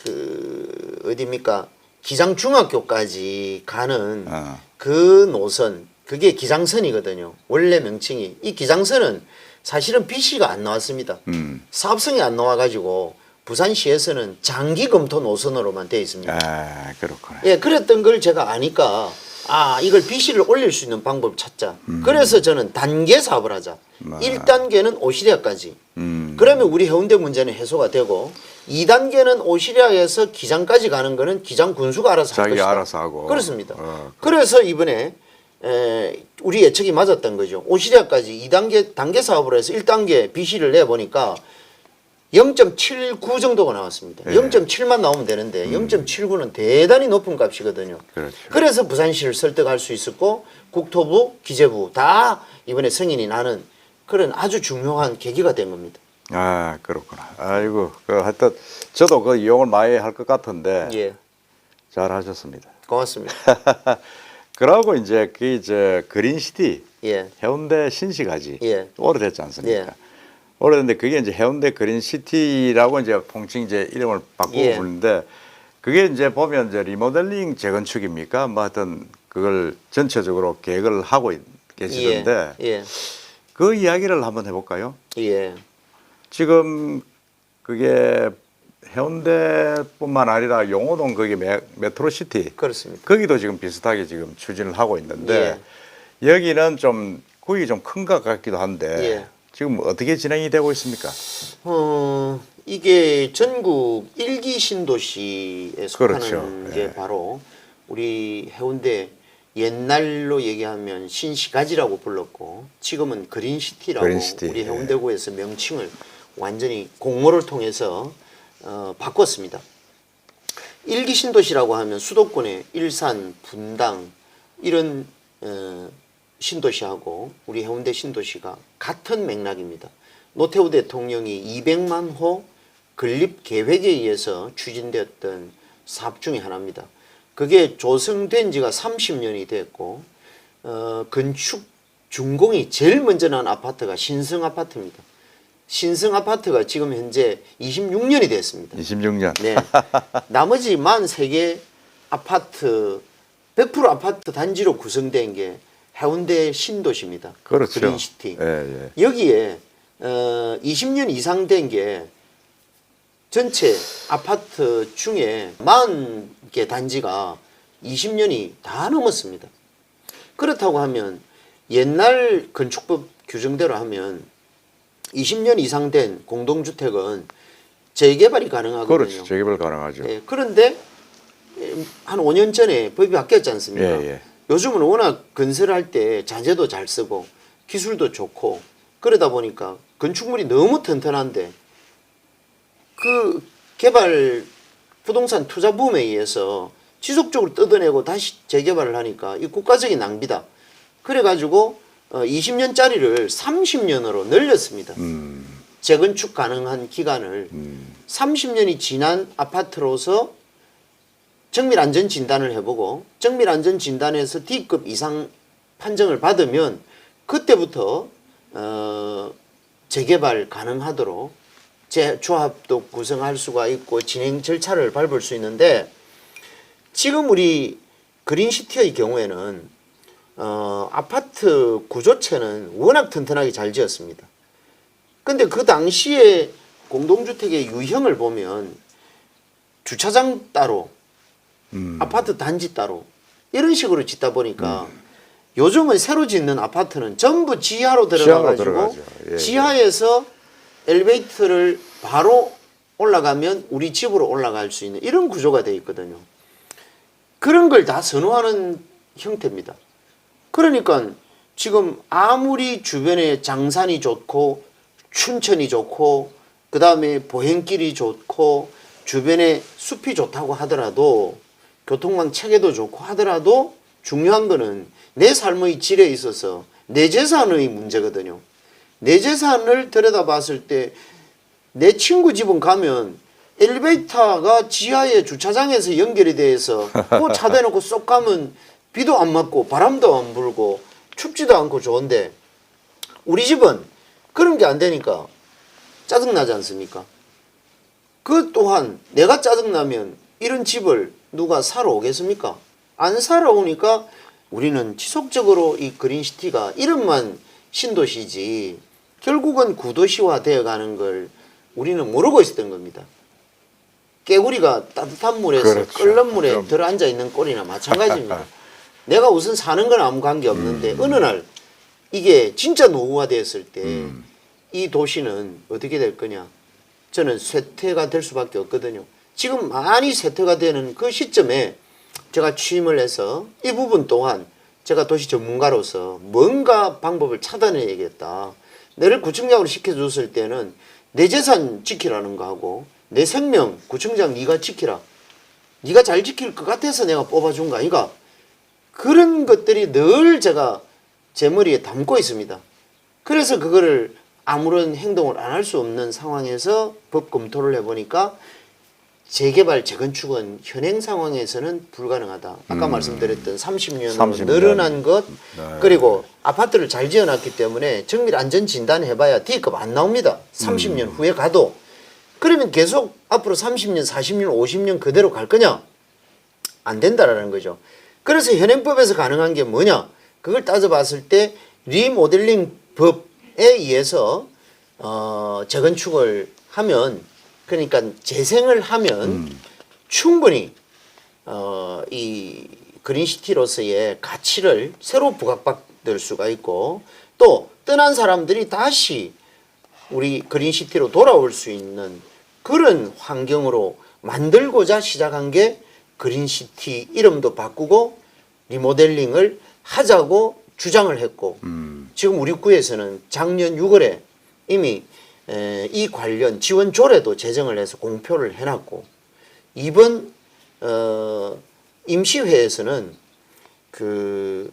그 어디입니까? 기장중학교까지 가는 그 노선, 그게 기장선이거든요. 원래 명칭이. 이 기장선은 사실은 BC가 안 나왔습니다. 사업성이 안 나와가지고 부산시에서는 장기 검토 노선으로만 되어 있습니다. 아, 그렇구나. 예, 그랬던 걸 제가 아니까 이걸 BC를 올릴 수 있는 방법을 찾자. 그래서 저는 단계 사업을 하자. 1단계는 오시리아까지. 그러면 우리 해운대 문제는 해소가 되고 2단계는 오시리아에서 기장까지 가는 거는 기장 군수가 알아서 할 자기가 것이다. 알아서 하고. 그렇습니다. 그래서 이번에 우리 예측이 맞았던 거죠. 오시리아까지 2단계 단계 사업을 해서 1단계 BC를 내보니까 0.79 정도가 나왔습니다. 0.7만 나오면 되는데 0.79는 대단히 높은 값이거든요. 그렇죠. 그래서 부산시를 설득할 수 있었고 국토부, 기재부 다 이번에 승인이 나는 그런 아주 중요한 계기가 된 겁니다. 아, 그렇구나. 아이고, 하여튼 저도 그 이용을 많이 할 것 같은데 예, 잘 하셨습니다. 고맙습니다. 그러고 이제 그 그린시티 예, 해운대 신시가지 예. 오래됐지 않습니까? 예. 오래됐는데 그게 이제 해운대 그린시티라고 이제 통칭 이제 이름을 바꾸고 예. 부르는데 그게 이제 보면 이제 리모델링 재건축입니까? 뭐 하여튼 그걸 전체적으로 계획을 하고 계시던데 예, 그 이야기를 한번 해볼까요? 예, 지금 그게 해운대뿐만 아니라 용호동 거기 메트로시티 그렇습니다. 거기도 지금 비슷하게 지금 추진을 하고 있는데 여기는 좀 구역이 좀 큰 것 같기도 한데 예. 지금 어떻게 진행이 되고 있습니까? 이게 전국 1기 신도시에 속하는 그렇죠. 게 예. 바로 우리 해운대 옛날로 얘기하면 신시가지라고 불렀고 지금은 그린시티라고 그린시티, 우리 예. 해운대구에서 명칭을 완전히 공모를 통해서 바꿨습니다. 1기 신도시라고 하면 수도권의 일산, 분당 이런 신도시하고 우리 해운대 신도시가 같은 맥락입니다. 노태우 대통령이 200만 호 건립 계획에 의해서 추진되었던 사업 중에 하나입니다. 그게 조성된 지가 30년이 됐고 건축 준공이 제일 먼저 난 아파트가 신성 아파트입니다. 신성 아파트가 지금 현재 26년이 됐습니다. 26년. 네. 나머지 43개 아파트 100% 아파트 단지로 구성된 게 해운대 신도시입니다. 그렇죠. 그린시티. 예, 예. 여기에 20년 이상 된 게 전체 아파트 중에 40개 단지가 20년이 다 넘었습니다. 그렇다고 하면 옛날 건축법 규정대로 하면 20년 이상 된 공동주택은 재개발이 가능하거든요. 그렇죠. 재개발 가능하죠. 예, 그런데 한 5년 전에 법이 바뀌었지 않습니까? 예, 예. 요즘은 워낙 건설할 때 자재도 잘 쓰고 기술도 좋고 그러다 보니까 건축물이 너무 튼튼한데 그 개발 부동산 투자 붐에 의해서 지속적으로 뜯어내고 다시 재개발을 하니까 이 국가적인 낭비다. 그래가지고 20년짜리를 30년으로 늘렸습니다. 재건축 가능한 기간을 30년이 지난 아파트로서 정밀안전진단을 해보고 정밀안전진단에서 D급 이상 판정을 받으면 그때부터 재개발 가능하도록 조합도 구성할 수가 있고 진행 절차를 밟을 수 있는데 지금 우리 그린시티의 경우에는 아파트 구조체는 워낙 튼튼하게 잘 지었습니다. 근데 그 당시에 공동주택의 유형을 보면 주차장 따로 아파트 단지 따로 이런 식으로 짓다 보니까 요즘은 새로 짓는 아파트는 전부 지하로 들어가가지고 들어가죠. 예, 지하에서 엘리베이터를 바로 올라가면 우리 집으로 올라갈 수 있는 이런 구조가 되어 있거든요. 그런 걸 다 선호하는 형태입니다. 그러니까 지금 아무리 주변에 장산이 좋고 춘천이 좋고 그 다음에 보행길이 좋고 주변에 숲이 좋다고 하더라도 교통망 체계도 좋고 하더라도 중요한 거는 내 삶의 질에 있어서 내 재산의 문제거든요. 내 재산을 들여다봤을 때 내 친구 집은 가면 엘리베이터가 지하에 주차장에서 연결이 돼서 그 차 대놓고 쏙 가면 비도 안 맞고 바람도 안 불고 춥지도 않고 좋은데 우리 집은 그런 게 안 되니까 짜증나지 않습니까? 그 또한 내가 짜증나면 이런 집을 누가 사러 오겠습니까? 안 사러 오니까 우리는 지속적으로 이 그린시티가 이름만 신도시지 결국은 구도시화 되어가는 걸 우리는 모르고 있었던 겁니다. 깨구리가 따뜻한 물에서 그렇죠. 끓는 물에 그럼. 들어앉아 있는 꼴이나 마찬가지입니다. 내가 우선 사는 건 아무 관계 없는데 어느 날 이게 진짜 노후화되었을 때 이 도시는 어떻게 될 거냐? 저는 쇠퇴가 될 수밖에 없거든요. 지금 많이 쇠퇴가 되는 그 시점에 제가 취임을 해서 이 부분 또한 제가 도시 전문가로서 뭔가 방법을 찾아내야겠다. 내를 구청장으로 시켜줬을 때는 내 재산 지키라는 거 하고 내 생명 구청장 네가 지키라. 네가 잘 지킬 것 같아서 내가 뽑아준 거 아이가? 그런 것들이 늘 제가 제 머리에 담고 있습니다. 그래서 그거를 아무런 행동을 안 할 수 없는 상황에서 법 검토를 해보니까 재개발, 재건축은 현행 상황에서는 불가능하다. 아까 말씀드렸던 30년으로 30년. 늘어난 것, 네. 그리고 아파트를 잘 지어놨기 때문에 정밀 안전 진단 해봐야 D급 안 나옵니다. 30년 후에 가도. 그러면 계속 앞으로 30년, 40년, 50년 그대로 갈 거냐? 안 된다라는 거죠. 그래서 현행법에서 가능한 게 뭐냐? 그걸 따져봤을 때 리모델링 법에 의해서 재건축을 하면, 그러니까 재생을 하면 충분히 이 그린시티로서의 가치를 새로 부각받을 수가 있고, 또 떠난 사람들이 다시 우리 그린시티로 돌아올 수 있는 그런 환경으로 만들고자 시작한 게 그린시티 이름도 바꾸고 리모델링을 하자고 주장을 했고, 지금 우리 구에서는 작년 6월에 이미 이 관련 지원 조례도 제정을 해서 공표를 해놨고, 이번 임시회에서는 그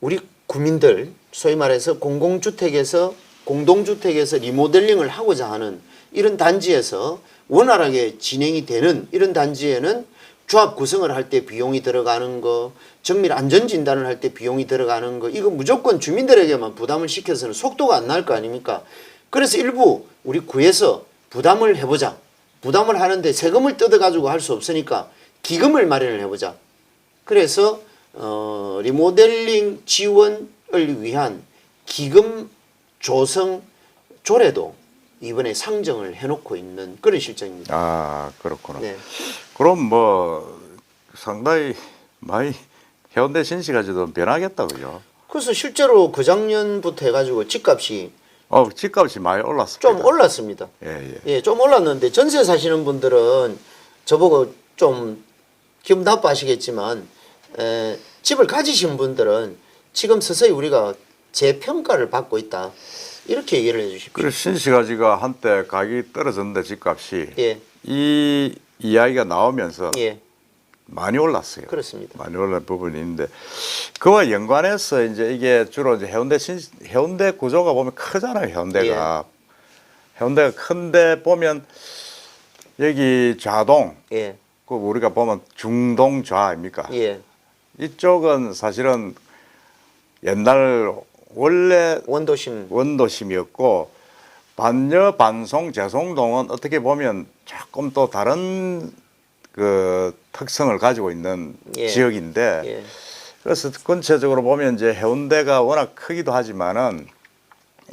우리 구민들 소위 말해서 공동주택에서 리모델링을 하고자 하는 이런 단지에서 원활하게 진행이 되는 이런 단지에는 조합 구성을 할 때 비용이 들어가는 거, 정밀 안전 진단을 할 때 비용이 들어가는 거, 이거 무조건 주민들에게만 부담을 시켜서는 속도가 안 날 거 아닙니까? 그래서 일부 우리 구에서 부담을 해보자. 부담을 하는데 세금을 뜯어가지고 할 수 없으니까 기금을 마련을 해보자. 그래서 리모델링 지원을 위한 기금 조성 조례도 이번에 상정을 해놓고 있는 그런 실정입니다. 아, 그렇구나. 네. 그럼 뭐 상당히 많이 해운대 신시가지 좀 변하겠다, 그죠? 그래서 실제로 그 작년부터 해가지고 집값이 집값이 많이 올랐습니다. 좀 올랐습니다. 예. 예, 좀 올랐는데 전세 사시는 분들은 저보고 좀 기분 나빠하시겠지만 집을 가지신 분들은 지금 서서히 우리가 재평가를 받고 있다. 이렇게 얘기를 해주십시오. 그래서 신시가지가 한때 가격이 떨어졌는데 집값이 예, 이 이야기가 나오면서 예, 많이 올랐어요. 그렇습니다. 많이 올란 부분이 있는데 그와 연관해서 이제 이게 주로 이제 해운대 구조가 보면 크잖아요. 해운대가 해운대가 큰데 보면 여기 좌동, 예, 그 우리가 보면 중동 좌입니까? 예, 이쪽은 사실은 옛날 원래 원도심, 원도심이었고 반여 반송 재송동은 어떻게 보면 조금 또 다른 그 특성을 가지고 있는 예. 지역인데 예, 그래서 전체적으로 보면 이제 해운대가 워낙 크기도 하지만은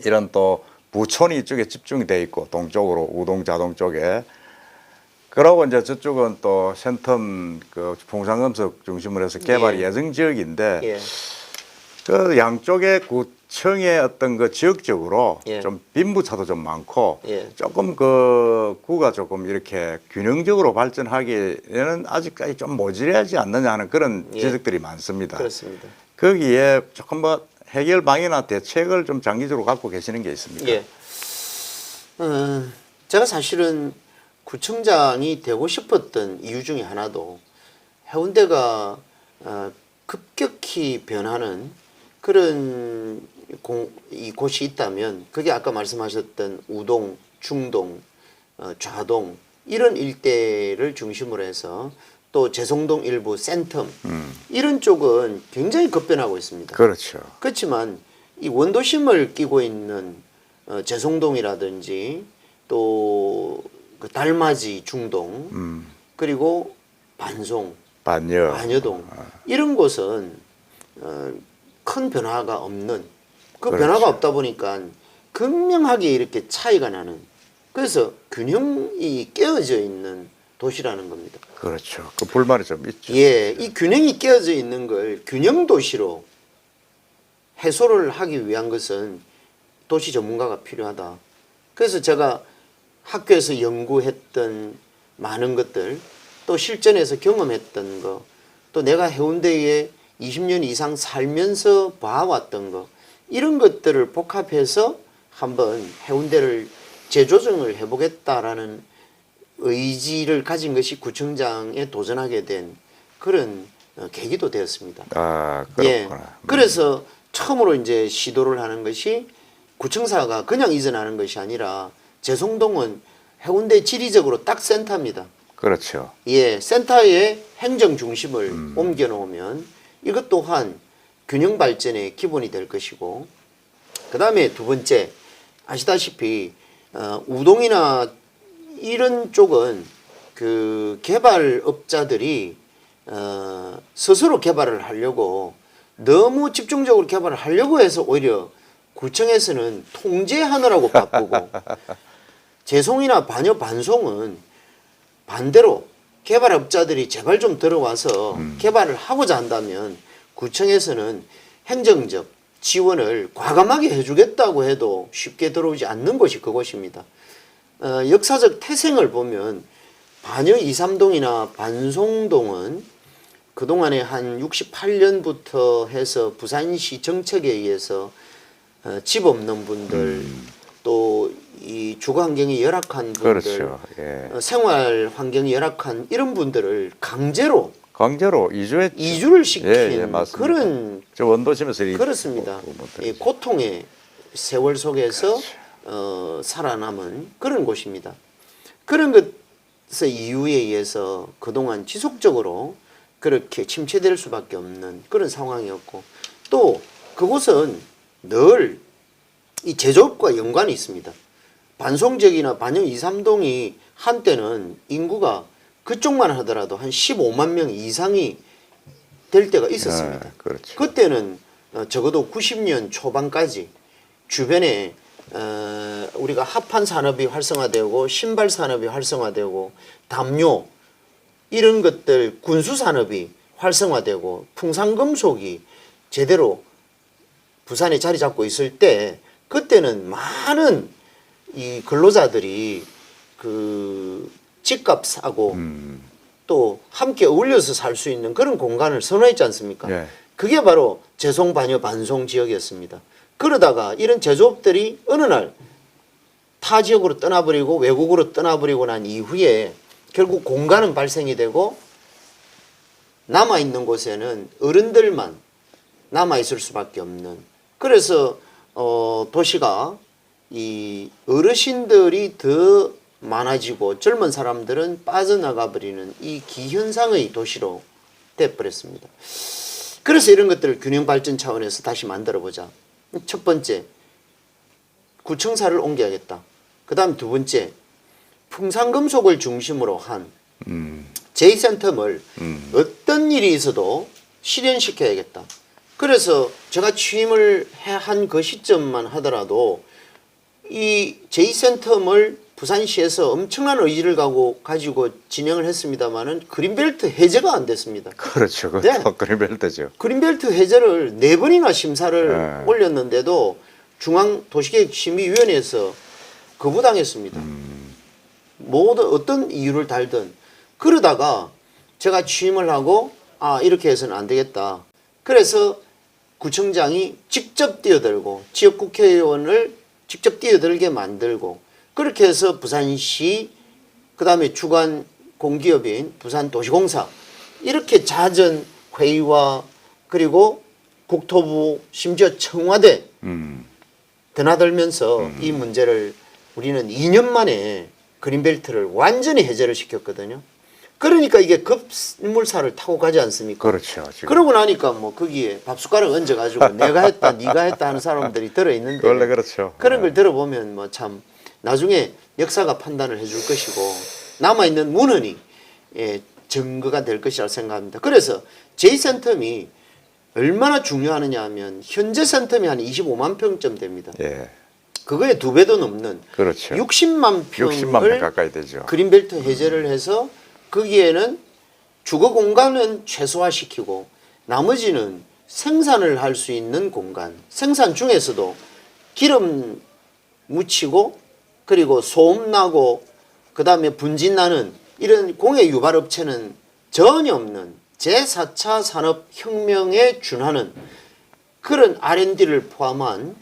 이런 또 부촌이 이쪽에 집중이 돼 있고 동쪽으로 우동 자동 쪽에 그러고 이제 저쪽은 또 센텀 그 풍산금속 중심으로 해서 개발 예. 예정 지역인데 예, 그 양쪽의 구청의 어떤 그 지역적으로 예. 좀 빈부차도 좀 많고 예. 조금 그 구가 조금 이렇게 균형적으로 발전하기에는 아직까지 좀 모자라지 않느냐 하는 그런 예. 지적들이 많습니다. 그렇습니다. 거기에 조금 뭐 해결 방이나 대책을 좀 장기적으로 갖고 계시는 게 있습니까? 예. 제가 사실은 구청장이 되고 싶었던 이유 중에 하나도 해운대가 급격히 변하는 그런 이곳이 있다면 그게 아까 말씀하셨던 우동, 중동, 좌동 이런 일대를 중심으로 해서 또 제송동 일부, 센텀 이런 쪽은 굉장히 급변하고 있습니다. 그렇죠. 그렇지만 이 원도심을 끼고 있는 제송동이라든지 또 그 달맞이 중동 그리고 반송, 반여. 반여동 이런 곳은 큰 변화가 없는 그 그렇죠. 변화가 없다 보니까 극명하게 이렇게 차이가 나는 그래서 균형이 깨어져 있는 도시라는 겁니다. 그렇죠. 그 불만이 좀 있죠. 예, 이 균형이 깨어져 있는 걸 균형 도시로 해소를 하기 위한 것은 도시 전문가가 필요하다. 그래서 제가 학교에서 연구했던 많은 것들, 또 실전에서 경험했던 거, 또 내가 해운대에 20년 이상 살면서 봐왔던 거, 이런 것들을 복합해서 한번 해운대를 재조정을 해보겠다라는 의지를 가진 것이 구청장에 도전하게 된 그런 계기도 되었습니다. 아, 예. 그렇구나. 그래서 처음으로 이제 시도를 하는 것이 구청사가 그냥 이전하는 것이 아니라 제송동은 해운대 지리적으로 딱 센터입니다. 그렇죠. 예, 센터에 행정 중심을 옮겨 놓으면 이것 또한 균형 발전의 기본이 될 것이고, 그 다음에 두 번째, 아시다시피 우동이나 이런 쪽은 그 개발업자들이 스스로 개발을 하려고 너무 집중적으로 개발을 하려고 해서 오히려 구청에서는 통제하느라고 바쁘고 제송이나 반여 반송은 반대로 개발업자들이 제발 좀 들어와서 개발을 하고자 한다면 구청에서는 행정적 지원을 과감하게 해주겠다고 해도 쉽게 들어오지 않는 곳이 그곳입니다. 역사적 태생을 보면 반여 2, 3동이나 반송동은 그동안에 한 68년부터 해서 부산시 정책에 의해서 집 없는 분들 또 이 주거 환경이 열악한 분들 그렇죠. 예. 생활 환경이 열악한 이런 분들을 강제로 강제로 이주했죠. 이주를 시킨 예, 맞습니다. 그런 저 원도심에서 그렇습니다. 이 고통의 세월 속에서 살아남은 그런 곳입니다. 그런 것의 이유에 의해서 그동안 지속적으로 그렇게 침체될 수밖에 없는 그런 상황이었고, 또 그곳은 늘 이 제조업과 연관이 있습니다. 반송적이나 반여 2, 3동이 한때는 인구가 그쪽만 하더라도 한 15만 명 이상이 될 때가 있었습니다. 아, 그렇죠. 그때는 적어도 90년 초반까지 주변에 우리가 합판 산업이 활성화되고 신발 산업이 활성화되고 담요 이런 것들 군수 산업이 활성화되고 풍산금속이 제대로 부산에 자리 잡고 있을 때 그때는 많은 이 근로자들이 그 집값 사고 또 함께 어울려서 살 수 있는 그런 공간을 선호했지 않습니까? 예. 그게 바로 제송 반여 반송 지역이었습니다. 그러다가 이런 제조업들이 어느 날 타 지역으로 떠나버리고 외국으로 떠나버리고 난 이후에 결국 공간은 발생이 되고 남아있는 곳에는 어른들만 남아있을 수밖에 없는, 그래서 도시가 이 어르신들이 더 많아지고 젊은 사람들은 빠져나가 버리는 이 기현상의 도시로 돼버렸습니다. 그래서 이런 것들을 균형 발전 차원에서 다시 만들어 보자. 첫 번째, 구청사를 옮겨야겠다. 그 다음 두 번째, 풍산금속을 중심으로 한 제2센텀을 어떤 일이 있어도 실현시켜야겠다. 그래서 제가 취임을 한 그 시점만 하더라도 이 제2센텀을 부산시에서 엄청난 의지를 가지고 진행을 했습니다마는 그린벨트 해제가 안 됐습니다. 그렇죠. 네. 그것도 그린벨트죠. 그린벨트 해제를 4번이나 심사를 네. 올렸는데도 중앙도시계획심의위원회에서 거부당했습니다. 모든 어떤 이유를 달든. 그러다가 제가 취임을 하고 이렇게 해서는 안 되겠다. 그래서 구청장이 직접 뛰어들고 지역 국회의원을 직접 뛰어들게 만들고 그렇게 해서 부산시 그다음에 주관 공기업인 부산도시공사 이렇게 잦은 회의와 그리고 국토부 심지어 청와대 드나들면서 이 문제를 우리는 2년 만에 그린벨트를 완전히 해제를 시켰거든요. 그러니까 이게 급물살을 타고 가지 않습니까? 그렇죠. 지금. 그러고 나니까 뭐 거기에 밥숟가락 얹어가지고 내가 했다, 네가 했다 하는 사람들이 들어있는데 원래 그렇죠. 그런 걸 들어보면 뭐 참 나중에 역사가 판단을 해줄 것이고 남아있는 문헌이 증거가 될 것이라고 생각합니다. 그래서 J센텀이 얼마나 중요하느냐 하면 현재 센텀이 한 25만 평쯤 됩니다. 예. 그거의 2배도 넘는 그렇죠. 60만 60만 평을 평 가까이 되죠. 그린벨트 해제를 해서 거기에는 주거 공간은 최소화시키고 나머지는 생산을 할 수 있는 공간, 생산 중에서도 기름 묻히고 그리고 소음 나고 그 다음에 분진 나는 이런 공해 유발 업체는 전혀 없는 제4차 산업혁명에 준하는 그런 R&D를 포함한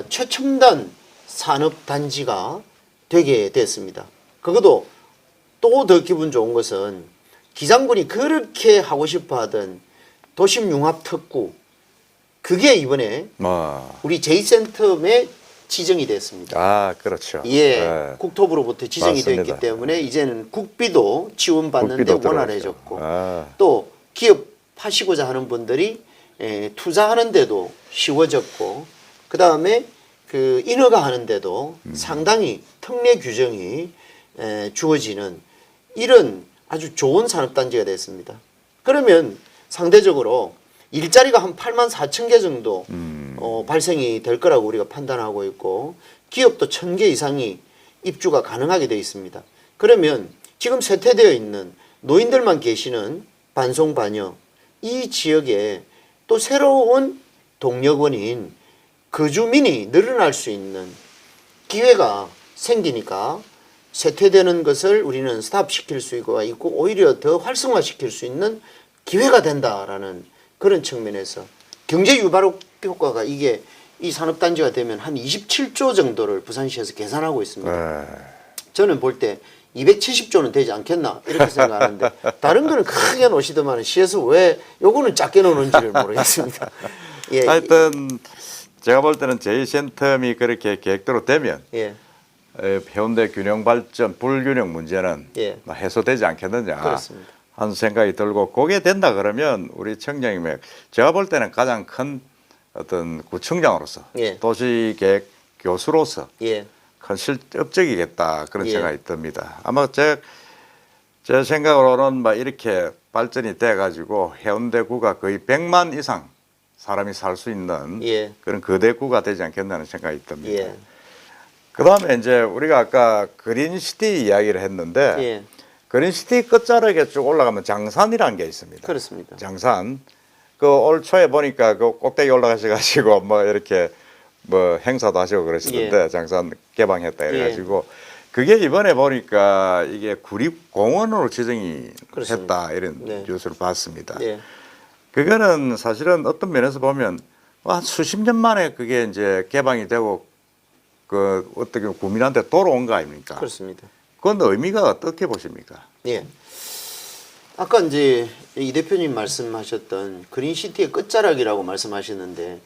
최첨단 산업단지가 되게 됐습니다. 그것도 또 더 기분 좋은 것은 기장군이 그렇게 하고 싶어 하던 도심융합특구 그게 이번에 우리 J센텀에 지정이 됐습니다. 아, 그렇죠. 예, 네. 국토부로부터 지정이 맞습니다. 됐기 때문에 이제는 국비도 지원받는데 국비도 원활해졌고 들어갔죠. 또 기업 하시고자 하는 분들이 투자하는 데도 쉬워졌고 그 다음에 그 인허가 하는데도 상당히 특례 규정이 주어지는 이런 아주 좋은 산업단지가 됐습니다. 그러면 상대적으로 일자리가 한 8만 4천 개 정도 발생이 될 거라고 우리가 판단하고 있고 기업도 1,000개 이상이 입주가 가능하게 되어 있습니다. 그러면 지금 쇠퇴되어 있는 노인들만 계시는 반송반여 이 지역에 또 새로운 동력원인 거주민이 늘어날 수 있는 기회가 생기니까 쇠퇴되는 것을 우리는 스탑시킬 수가 있고 오히려 더 활성화시킬 수 있는 기회가 된다라는 그런 측면에서 경제 유발 효과가 이게 이 산업단지가 되면 한 27조 정도를 부산시에서 계산하고 있습니다. 저는 볼 때 270조는 되지 않겠나 이렇게 생각하는데 다른 거는 크게 놓으시더만 시에서 왜 요거는 작게 놓는지를 모르겠습니다. 예. 하여튼 제가 볼 때는 J센텀이 그렇게 계획대로 되면 예. 해운대 균형 발전 불균형 문제는 예. 해소되지 않겠느냐 그렇습니다. 하는 생각이 들고 그게 된다 그러면 우리 청장님의 제가 볼 때는 가장 큰 어떤 구청장으로서 예. 도시계획 교수로서 예. 큰 실업적이겠다 그런 예. 생각이 듭니다. 아마 제 생각으로는 막 이렇게 발전이 돼 가지고 해운대구가 거의 100만 이상 사람이 살 수 있는 예. 그런 거대구가 되지 않겠나는 생각이 듭니다. 예. 그다음에 이제 우리가 아까 그린시티 이야기를 했는데 예. 그린시티 끝자락에 쭉 올라가면 장산이라는 게 있습니다. 그렇습니다. 장산. 그 올 초에 보니까 그 꼭대기 올라가셔가지고 뭐 이렇게 뭐 행사도 하시고 그러시던데 예. 장산 개방했다 이래가지고 그게 이번에 보니까 이게 구립공원으로 지정이 그렇습니다. 했다 이런 네. 뉴스를 봤습니다. 예. 그거는 사실은 어떤 면에서 보면 한 수십 년 만에 그게 이제 개방이 되고 그 어떻게 보면 국민한테 돌아온 거 아닙니까? 그렇습니다. 그건 의미가 어떻게 보십니까? 예. 아까 이제 이 대표님 말씀하셨던 그린시티의 끝자락이라고 말씀하셨는데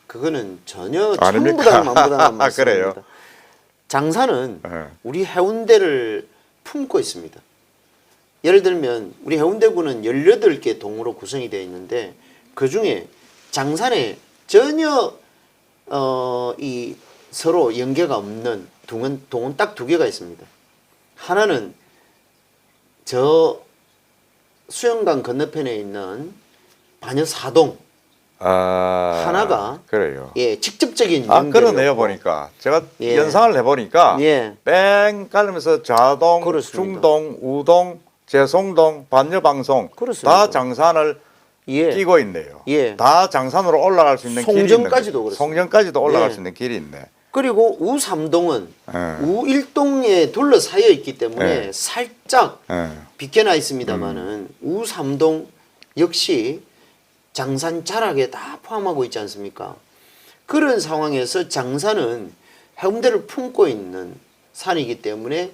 그거는 전혀 아닙니까? 천부당 만부당한 그래요? 말씀입니다. 장사는 네. 우리 해운대를 품고 있습니다. 예를 들면 우리 해운대구는 18개 동으로 구성이 되어 있는데 그중에 장산에 전혀 이 서로 연계가 없는 동은 딱 2개가 있습니다. 하나는 저 수영강 건너편에 있는 반여사동 하나가 그래요. 예 직접적인 아 연결이었고 그러네요 보니까 제가 예. 연상을 해보니까 예. 뺑 깔면서 좌동, 그렇습니다. 중동, 우동, 제송동, 반여방송 그렇습니다. 다 장산을 예. 끼고 있네요. 예. 다 장산으로 올라갈 수 있는 길이 있는 송정까지도 거예요. 그렇습니다. 송정까지도 올라갈 예. 수 있는 길이 있네. 그리고 우삼동은 예. 우일동에 둘러싸여 있기 때문에 예. 살짝 예. 비껴나 있습니다만은 우삼동 역시 장산 자락에 다 포함하고 있지 않습니까? 그런 상황에서 장산은 해운대를 품고 있는 산이기 때문에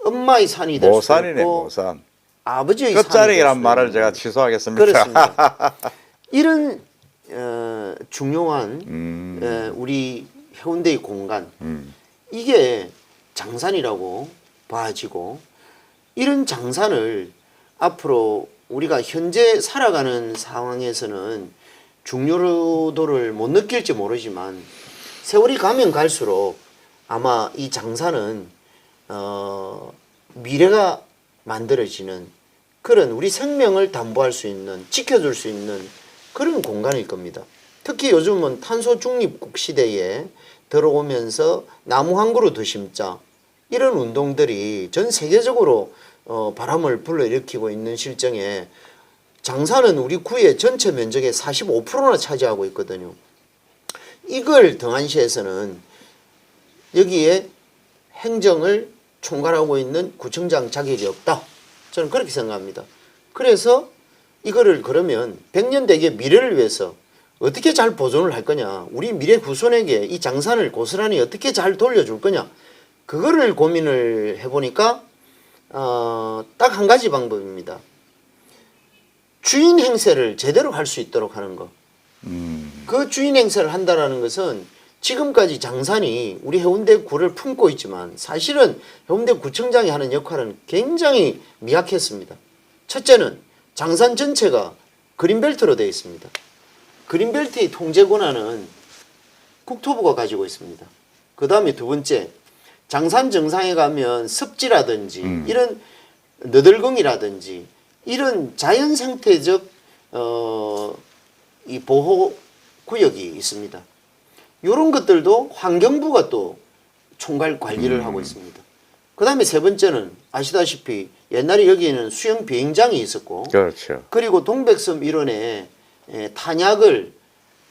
엄마의 산이 될 수도 모산이네 있고 모산. 아버지의 산이 될 끝자락이란 수도 말을 있는 제가 취소하겠습니다. 그렇습니다. 이런 중요한 우리 해운대의 공간 이게 장산이라고 봐지고 이런 장산을 앞으로 우리가 현재 살아가는 상황에서는 중요도를 못 느낄지 모르지만 세월이 가면 갈수록 아마 이 장사는 미래가 만들어지는 그런 우리 생명을 담보할 수 있는 지켜줄 수 있는 그런 공간일 겁니다. 특히 요즘은 탄소 중립국 시대에 들어오면서 나무 한 그루 더 심자 이런 운동들이 전 세계적으로 바람을 불러일으키고 있는 실정에 장사는 우리 구의 전체 면적의 45%나 차지하고 있거든요. 이걸 등한시에서는 여기에 행정을 총괄하고 있는 구청장 자격이 없다. 저는 그렇게 생각합니다. 그래서 이거를 그러면 100년대의 미래를 위해서 어떻게 잘 보존을 할 거냐, 우리 미래 후손에게 이 장산을 고스란히 어떻게 잘 돌려줄 거냐, 그거를 고민을 해보니까 딱 한 가지 방법입니다. 주인 행세를 제대로 할 수 있도록 하는 거. 그 주인 행세를 한다라는 것은 지금까지 장산이 우리 해운대구를 품고 있지만 사실은 해운대구청장이 하는 역할은 굉장히 미약했습니다. 첫째는 장산 전체가 그린벨트로 되어 있습니다. 그린벨트의 통제 권한은 국토부가 가지고 있습니다. 그 다음에 두 번째, 장산 정상에 가면 습지라든지 이런 너덜경이라든지 이런 자연 생태적 이 보호 구역이 있습니다. 이런 것들도 환경부가 또 총괄 관리를 하고 있습니다. 그 다음에 세 번째는 아시다시피 옛날에 여기에는 수영 비행장이 있었고, 그렇죠. 그리고 동백섬 일원에 탄약을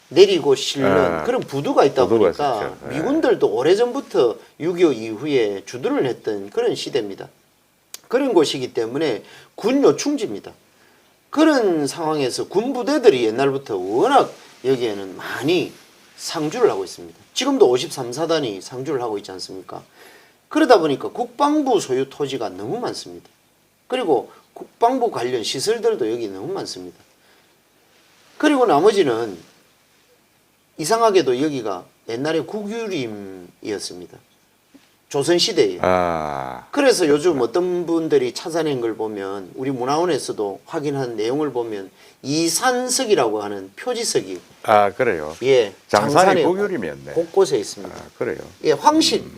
내리고 실는 그런 부두가 있다 부두가 보니까 있었죠. 예. 미군들도 오래전부터 6.25 이후에 주둔을 했던 그런 시대입니다. 그런 곳이기 때문에 군 요충지입니다. 그런 상황에서 군 부대들이 옛날부터 워낙 여기에는 많이 상주를 하고 있습니다. 지금도 53사단이 상주를 하고 있지 않습니까? 그러다 보니까 국방부 소유 토지가 너무 많습니다. 그리고 국방부 관련 시설들도 여기 너무 많습니다. 그리고 나머지는 이상하게도 여기가 옛날에 국유림이었습니다. 조선시대에. 그래서 요즘 어떤 분들이 찾아낸 걸 보면 우리 문화원에서도 확인한 내용을 보면 이산석이라고 하는 표지석이 그래요. 예, 장산이 국유림이었네. 곳곳에 있습니다. 그래요. 예,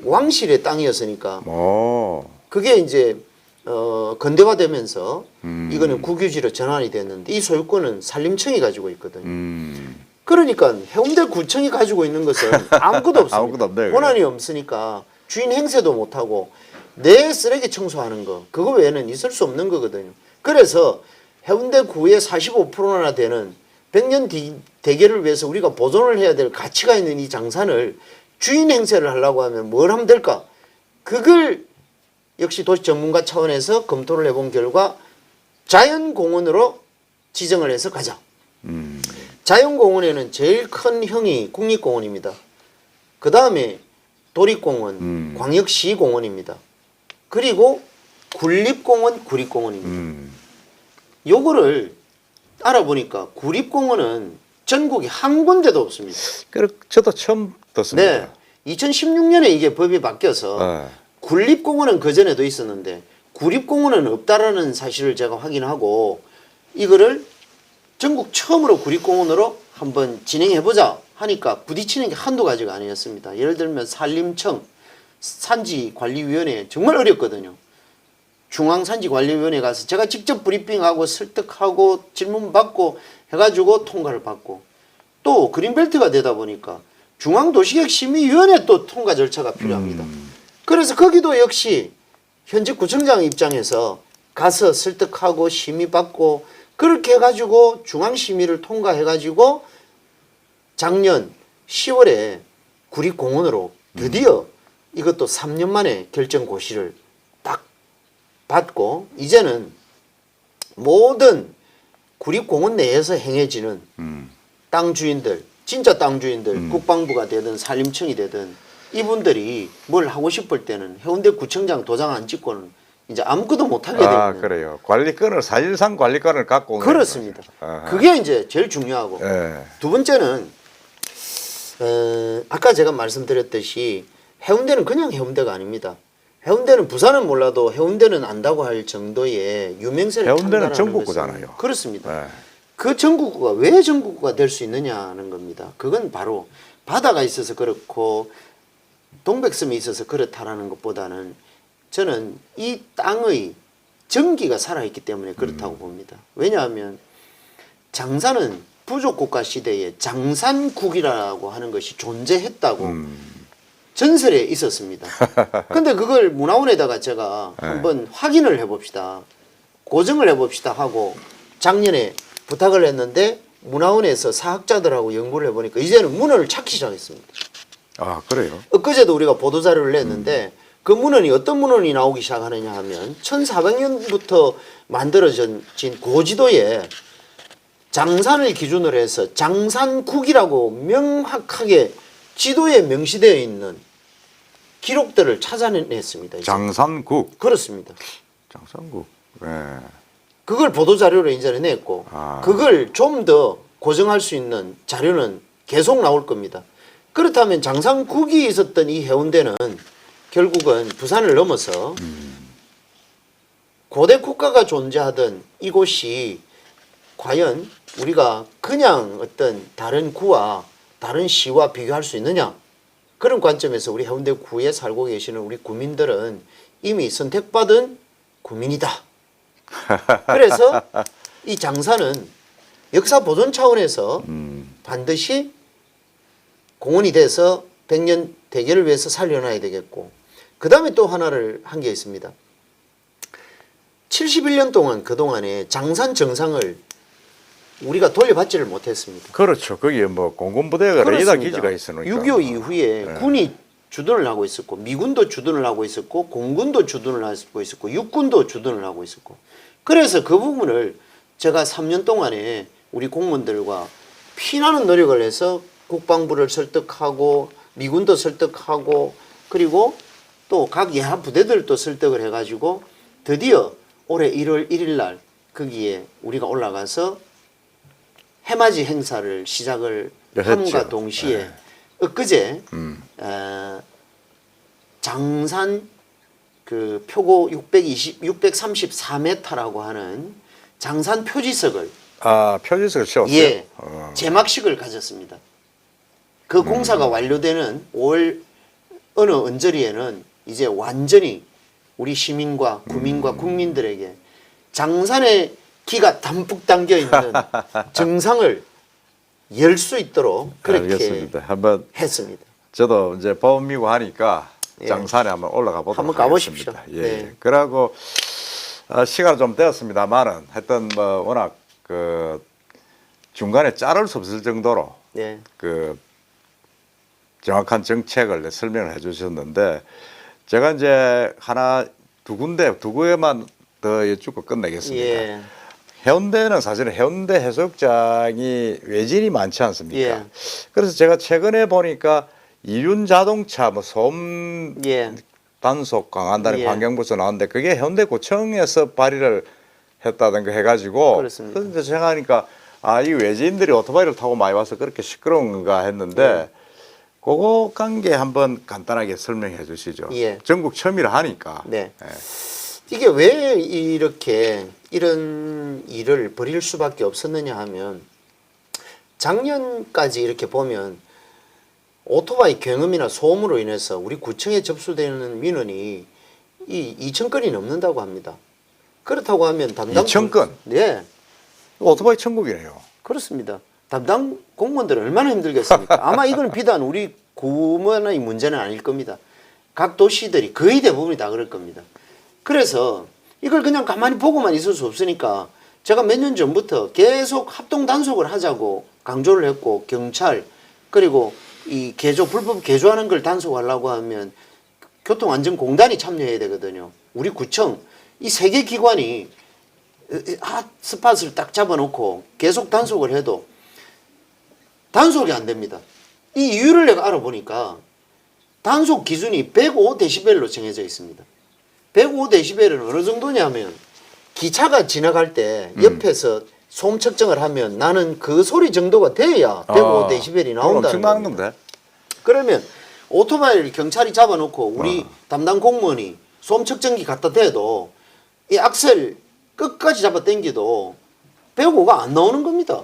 왕실의 땅이었으니까 그게 이제 근대화되면서 이거는 국유지로 전환이 됐는데 이 소유권은 산림청이 가지고 있거든요. 그러니까 해운대구청이 가지고 있는 것은 아무것도 없습니다. 아무것도 없네요. 권한이 없으니까 주인 행세도 못하고 내 쓰레기 청소하는 거 그거 외에는 있을 수 없는 거거든요. 그래서 해운대구의 45%나 되는 100년 대계를 위해서 우리가 보존을 해야 될 가치가 있는 이 장산을 주인 행세를 하려고 하면 뭘 하면 될까? 그걸 역시 도시 전문가 차원에서 검토를 해본 결과 자연공원으로 지정을 해서 가자. 자연공원에는 제일 큰 형이 국립공원입니다. 그 다음에 도립공원, 광역시공원입니다. 그리고 군립공원, 구립공원입니다. 요거를 알아보니까 구립공원은 전국에 한 군데도 없습니다. 저도 처음 듣습니다. 네. 2016년에 이게 법이 바뀌어서 군립공원은 그전에도 있었는데 구립공원은 없다라는 사실을 제가 확인하고 이거를 전국 처음으로 구립공원으로 한번 진행해보자 하니까 부딪히는 게 한두 가지가 아니었습니다. 예를 들면 산림청, 산지관리위원회 정말 어렵거든요. 중앙산지관리위원회 가서 제가 직접 브리핑하고 설득하고 질문받고 해가지고 통과를 받고 또 그린벨트가 되다 보니까 중앙도시계획심의위원회 또 통과 절차가 필요합니다. 그래서 거기도 역시 현직 구청장 입장에서 가서 설득하고 심의받고 그렇게 해가지고 중앙심의를 통과해가지고 작년 10월에 구립공원으로 드디어 이것도 3년 만에 결정 고시를 딱 받고 이제는 모든 구립공원 내에서 행해지는 땅 주인들, 진짜 땅 주인들, 국방부가 되든 산림청이 되든 이분들이 뭘 하고 싶을 때는 해운대 구청장 도장 안 찍고는 이제 아무것도 못하게 됩니다. 그래요. 관리권을 사실상 관리권을 갖고 오는 그렇습니다. 그게 이제 제일 중요하고 두 번째는 아까 제가 말씀드렸듯이 해운대는 그냥 해운대가 아닙니다. 해운대는 부산은 몰라도 해운대는 안다고 할 정도의 유명세를 해운대는 탄다라는 전국구잖아요. 것은 그렇습니다. 네. 그 전국구가 왜 전국구가 될 수 있느냐는 겁니다. 그건 바로 바다가 있어서 그렇고 동백섬이 있어서 그렇다라는 것보다는 저는 이 땅의 정기가 살아있기 때문에 그렇다고 봅니다. 왜냐하면 장사는 부족국가 시대에 장산국이라고 하는 것이 존재했다고 전설에 있었습니다. 근데 그걸 문화원에다가 제가 한번 확인을 해봅시다. 고정을 해봅시다 하고 작년에 부탁을 했는데 문화원에서 사학자들하고 연구를 해보니까 이제는 문헌을 찾기 시작했습니다. 아, 그래요? 엊그제도 우리가 보도자료를 냈는데 그 문헌이 어떤 문헌이 나오기 시작하느냐 하면 1400년부터 만들어진 고지도에 장산을 기준으로 해서 장산국이라고 명확하게 지도에 명시되어 있는 기록들을 찾아냈습니다. 이제. 장산국. 그렇습니다. 장산국. 네. 그걸 보도자료로 이제 냈고 아. 그걸 좀 더 고정할 수 있는 자료는 계속 나올 겁니다. 그렇다면 장산국이 있었던 이 해운대는 결국은 부산을 넘어서 고대 국가가 존재하던 이곳이 과연 우리가 그냥 어떤 다른 구와 다른 시와 비교할 수 있느냐? 그런 관점에서 우리 해운대 구에 살고 계시는 우리 구민들은 이미 선택받은 구민이다. 그래서 이 장사는 역사 보존 차원에서 반드시 공원이 돼서 100년 대계를 위해서 살려놔야 되겠고 그 다음에 또 하나를 한 게 있습니다. 71년 동안 그동안에 장산 정상을 우리가 돌려받지를 못했습니다. 그렇죠. 거기에 뭐 공군부대가 레이더 기지가 있으니까. 6.25 이후에 군이 주둔을 하고 있었고 미군도 주둔을 하고 있었고 공군도 주둔을 하고 있었고 육군도 주둔을 하고 있었고 그래서 그 부분을 제가 3년 동안에 우리 공무원들과 피나는 노력을 해서 국방부를 설득하고 미군도 설득하고 그리고 또 각 예하 부대들도 설득을 해가지고 드디어 올해 1월 1일 날 거기에 우리가 올라가서 해맞이 행사를 시작을 함과 동시에 네. 엊그제 장산 그 표고 634m라고 하는 장산 표지석을 아, 표지석을 세웠어요? 예, 제막식을 가졌습니다. 그 공사가 완료되는 5월 어느 언저리에는 이제 완전히 우리 시민과 구민과 국민들에게 장산의 기가 담뿍 담겨 있는 정상을 열 수 있도록 그렇게 알겠습니다. 한번 했습니다. 저도 이제 범미고 하니까 예. 장산에 한번 올라가 보도록 한번 가보십시오. 하겠습니다. 예. 네. 그러고 시간이 좀 되었습니다만은 하여튼 뭐 워낙 그 중간에 자를 수 없을 정도로 네. 그 정확한 정책을 설명을 해주셨는데 제가 이제 하나 두 군데만 더 여쭙고 끝내겠습니다. 예. 해운대는 사실은 해운대 해수욕장이 외진이 많지 않습니까? 예. 그래서 제가 최근에 보니까 이륜 자동차 뭐 소음 예. 단속 강한다는 예. 환경부에서 나왔는데 그게 해운대구청에서 발의를 했다든가 해가지고 그렇습니다. 그래서 제가 하니까 아, 이 외지인들이 오토바이를 타고 많이 와서 그렇게 시끄러운가 했는데 예. 그거 관계 한번 간단하게 설명해 주시죠. 예. 전국 처음이라 하니까. 네. 예. 이게 왜 이렇게 이런 일을 벌일 수밖에 없었느냐 하면 작년까지 이렇게 보면 오토바이 경음이나 소음으로 인해서 우리 구청에 접수되는 민원이 이 2,000건이 넘는다고 합니다. 그렇다고 하면 담당 2,000건? 네, 오토바이 천국이네요. 그렇습니다. 담당 공무원들은 얼마나 힘들겠습니까? 아마 이건 비단 우리 구만의 문제는 아닐 겁니다. 각 도시들이 거의 대부분이 다 그럴 겁니다. 그래서 이걸 그냥 가만히 보고만 있을 수 없으니까 제가 몇 년 전부터 계속 합동 단속을 하자고 강조를 했고 경찰 그리고 이 불법 개조하는 걸 단속하려고 하면 교통안전공단이 참여해야 되거든요. 우리 구청 이 세 개 기관이 핫스팟을 딱 잡아놓고 계속 단속을 해도 단속이 안 됩니다. 이 이유를 내가 알아보니까 단속 기준이 105dB로 정해져 있습니다. 105dB는 어느 정도냐면 기차가 지나갈 때 옆에서 소음 측정을 하면 나는 그 소리 정도가 돼야 105dB이 나온다는 엄청나는 겁니다. 건데. 그러면 오토바이를 경찰이 잡아놓고 우리 담당 공무원이 소음 측정기 갖다 대도 이 악셀 끝까지 잡아 당겨도 105가 안 나오는 겁니다.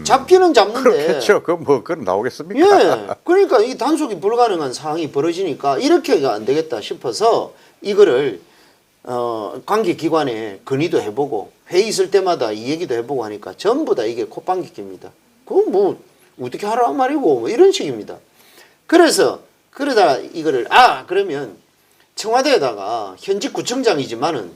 잡기는 잡는데. 그렇겠죠. 그건 나오겠습니까? 예. 그러니까 이 단속이 불가능한 상황이 벌어지니까 이렇게가 안 되겠다 싶어서 이거를 관계기관에 건의도 해보고 회의 있을 때마다 이 얘기도 해보고 하니까 전부 다 이게 콧방귀 낍니다. 그거 뭐 어떻게 하라 말이고 뭐 이런 식입니다. 그래서 그러다 이거를 그러면 청와대에다가 현직 구청장이지만은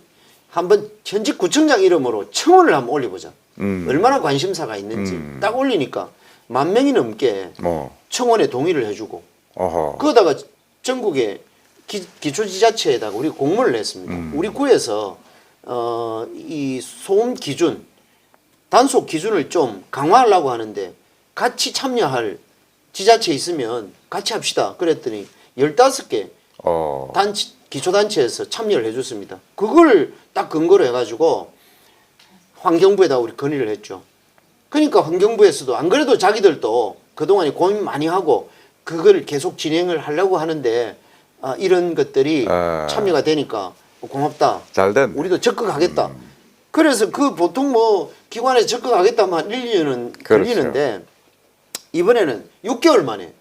한번 현직 구청장 이름으로 청원을 한번 올려보자. 얼마나 관심사가 있는지 딱 올리니까 10,000명이 넘게 청원에 동의를 해주고 어허. 그러다가 전국에 기초지자체에다가 우리 공문을 냈습니다. 우리 구에서 이 소음 기준 단속 기준을 좀 강화하려고 하는데 같이 참여할 지자체 있으면 같이 합시다. 그랬더니 15개 기초단체에서 참여를 해줬습니다. 그걸 딱 근거로 해가지고 환경부에다 우리 건의를 했죠. 그러니까 환경부에서도 안 그래도 자기들도 그동안에 고민 많이 하고 그걸 계속 진행을 하려고 하는데 이런 것들이 참여가 되니까 고맙다. 잘 됐네. 우리도 적극하겠다. 그래서 그 보통 뭐 기관에서 적극하겠다면 1~2년은 걸리는데 이번에는 6개월 만에